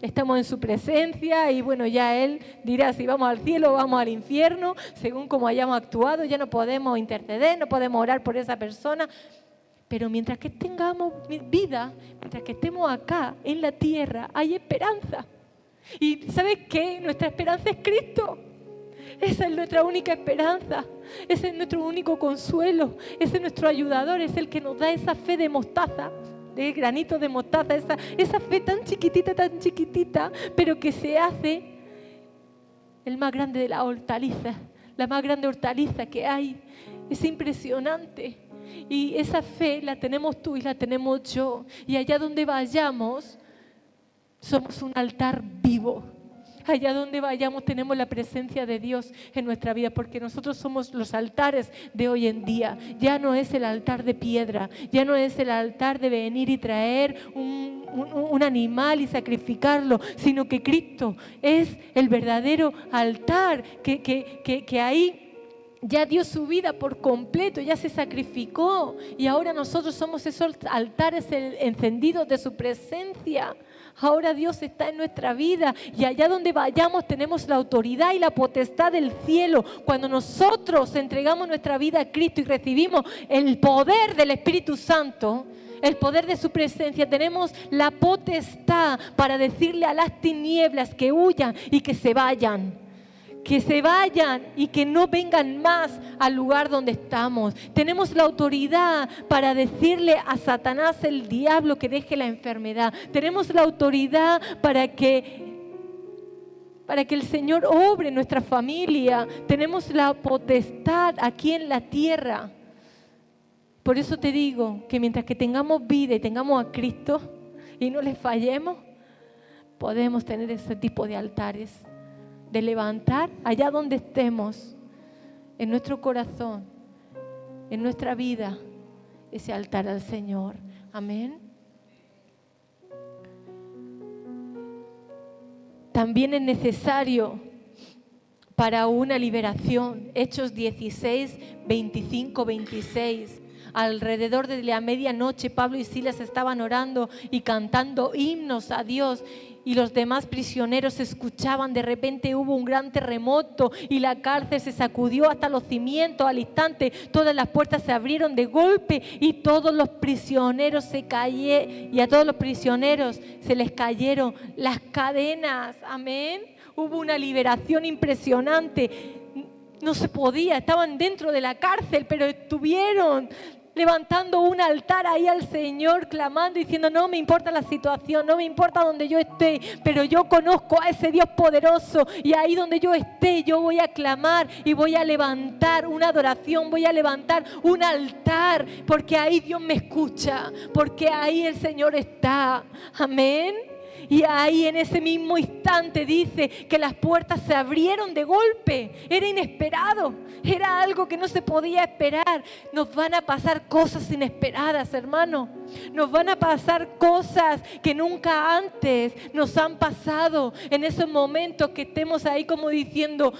estamos en su presencia y bueno, ya Él dirá si vamos al cielo o vamos al infierno, según como hayamos actuado. Ya no podemos interceder, no podemos orar por esa persona. Pero mientras que tengamos vida, mientras que estemos acá en la tierra, hay esperanza. ¿Y sabes qué? Nuestra esperanza es Cristo. Esa es nuestra única esperanza. Ese es nuestro único consuelo. Ese es nuestro ayudador. Es el que nos da esa fe de mostaza, de granito de mostaza. Esa fe tan chiquitita, pero que se hace el más grande de las hortalizas. La más grande hortaliza que hay. Es impresionante. Y esa fe la tenemos tú y la tenemos yo. Y allá donde vayamos, somos un altar vivo. Allá donde vayamos tenemos la presencia de Dios en nuestra vida, porque nosotros somos los altares de hoy en día. Ya no es el altar de piedra, ya no es el altar de venir y traer un animal y sacrificarlo, sino que Cristo es el verdadero altar que ahí ya dio su vida por completo, ya se sacrificó y ahora nosotros somos esos altares encendidos de su presencia. Ahora Dios está en nuestra vida y allá donde vayamos tenemos la autoridad y la potestad del cielo. Cuando nosotros entregamos nuestra vida a Cristo y recibimos el poder del Espíritu Santo, el poder de su presencia, tenemos la potestad para decirle a las tinieblas que huyan y que se vayan. Que se vayan y que no vengan más al lugar donde estamos. Tenemos la autoridad para decirle a Satanás, el diablo, que deje la enfermedad. Tenemos la autoridad para que el Señor obre en nuestra familia. Tenemos la potestad aquí en la tierra. Por eso te digo que mientras que tengamos vida y tengamos a Cristo y no le fallemos, podemos tener ese tipo de altares. De levantar allá donde estemos, en nuestro corazón, en nuestra vida, ese altar al Señor. Amén. También es necesario para una liberación. Hechos 16, 25, 26. Alrededor de la medianoche, Pablo y Silas estaban orando y cantando himnos a Dios. Y los demás prisioneros escuchaban. De repente hubo un gran terremoto y la cárcel se sacudió hasta los cimientos. Al instante todas las puertas se abrieron de golpe y todos los prisioneros se cayeron. Y a todos los prisioneros se les cayeron las cadenas. Amén. Hubo una liberación impresionante. No se podía, estaban dentro de la cárcel, pero estuvieron levantando un altar ahí al Señor, clamando, diciendo: no me importa la situación, no me importa donde yo esté, pero yo conozco a ese Dios poderoso y ahí donde yo esté yo voy a clamar y voy a levantar una adoración, voy a levantar un altar, porque ahí Dios me escucha, porque ahí el Señor está. Amén. Y ahí en ese mismo instante dice que las puertas se abrieron de golpe. Era inesperado, era algo que no se podía esperar. Nos van a pasar cosas inesperadas, hermano. Nos van a pasar cosas que nunca antes nos han pasado. En esos momentos que estemos ahí como diciendo: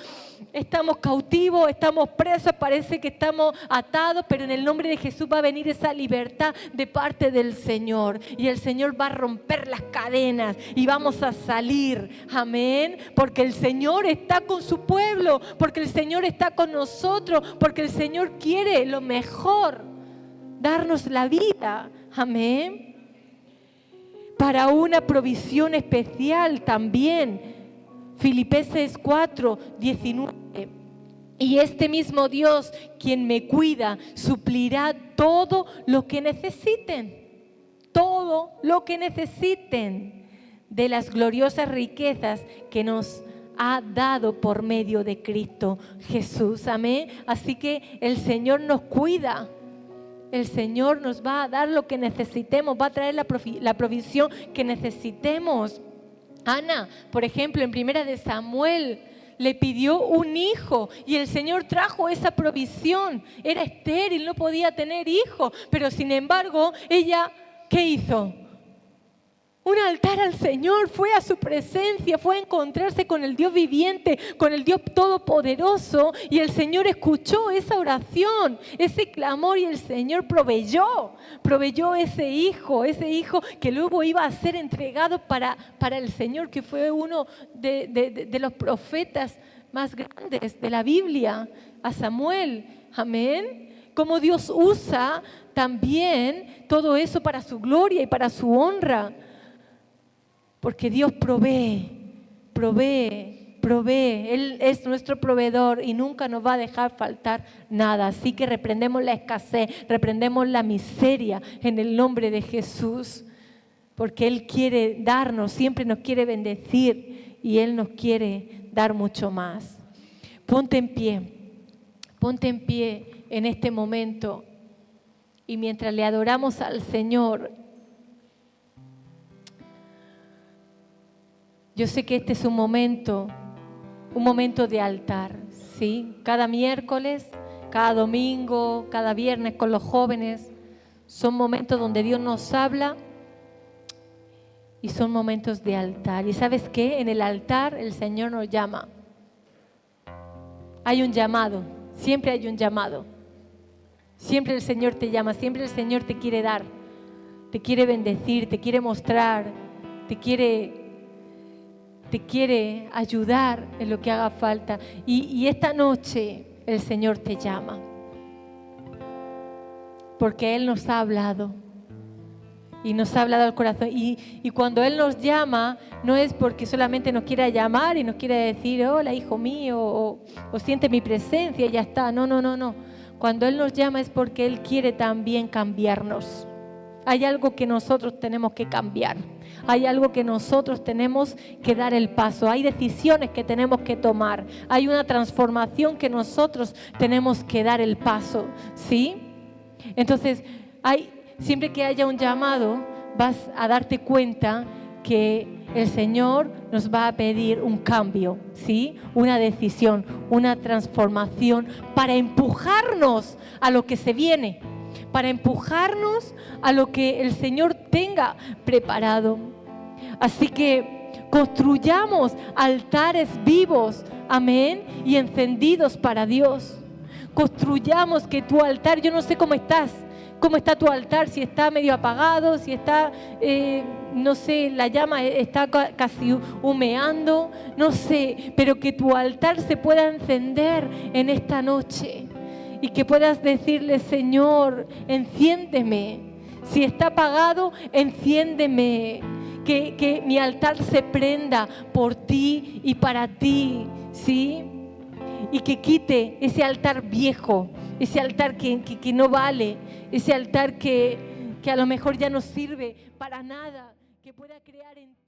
estamos cautivos, estamos presos, parece que estamos atados, pero en el nombre de Jesús va a venir esa libertad de parte del Señor. Y el Señor va a romper las cadenas y vamos a salir. Amén. Porque el Señor está con su pueblo, porque el Señor está con nosotros, porque el Señor quiere lo mejor, darnos la vida. Amén. Para una provisión especial también. Filipenses 4, 19. Y este mismo Dios, quien me cuida, suplirá todo lo que necesiten. Todo lo que necesiten de las gloriosas riquezas que nos ha dado por medio de Cristo Jesús. Amén. Así que el Señor nos cuida. El Señor nos va a dar lo que necesitemos, va a traer la provisión que necesitemos. Ana, por ejemplo, en 1 de Samuel, le pidió un hijo y el Señor trajo esa provisión. Era estéril, no podía tener hijo, pero sin embargo, ella, ¿qué hizo? Un altar al Señor, fue a su presencia, fue a encontrarse con el Dios viviente, con el Dios todopoderoso, y el Señor escuchó esa oración, ese clamor, y el Señor proveyó ese hijo que luego iba a ser entregado para el Señor, que fue uno de los profetas más grandes de la Biblia, a Samuel. Amén. Cómo Dios usa también todo eso para su gloria y para su honra. Porque Dios provee. Él es nuestro proveedor y nunca nos va a dejar faltar nada. Así que reprendemos la escasez, reprendemos la miseria en el nombre de Jesús. Porque Él quiere darnos, siempre nos quiere bendecir y Él nos quiere dar mucho más. Ponte en pie en este momento y mientras le adoramos al Señor, yo sé que este es un momento de altar, ¿sí? Cada miércoles, cada domingo, cada viernes con los jóvenes, son momentos donde Dios nos habla y son momentos de altar. ¿Y sabes qué? En el altar el Señor nos llama. Hay un llamado, siempre hay un llamado. Siempre el Señor te llama, siempre el Señor te quiere dar, te quiere bendecir, te quiere mostrar, te quiere ayudar en lo que haga falta. Y esta noche el Señor te llama, porque Él nos ha hablado y nos ha hablado al corazón. Y cuando Él nos llama, no es porque solamente nos quiera llamar y nos quiera decir, hola hijo mío, o siente mi presencia y ya está. No. Cuando Él nos llama es porque Él quiere también cambiarnos. Hay algo que nosotros tenemos que cambiar. Hay algo que nosotros tenemos que dar el paso. Hay decisiones que tenemos que tomar. Hay una transformación que nosotros tenemos que dar el paso, ¿sí? Entonces, siempre que haya un llamado, vas a darte cuenta que el Señor nos va a pedir un cambio, ¿sí? Una decisión, una transformación para empujarnos a lo que se viene, para empujarnos a lo que el Señor tenga preparado. Así que construyamos altares vivos, amén, y encendidos para Dios. Construyamos que tu altar, yo no sé cómo estás, cómo está tu altar, si está medio apagado, si está, no sé, la llama está casi humeando, no sé, pero que tu altar se pueda encender en esta noche y que puedas decirle, Señor, enciéndeme. Si está apagado, enciéndeme. Que mi altar se prenda por ti y para ti, ¿sí? Y que quite ese altar viejo, ese altar que no vale, ese altar que a lo mejor ya no sirve para nada, que pueda crear en ti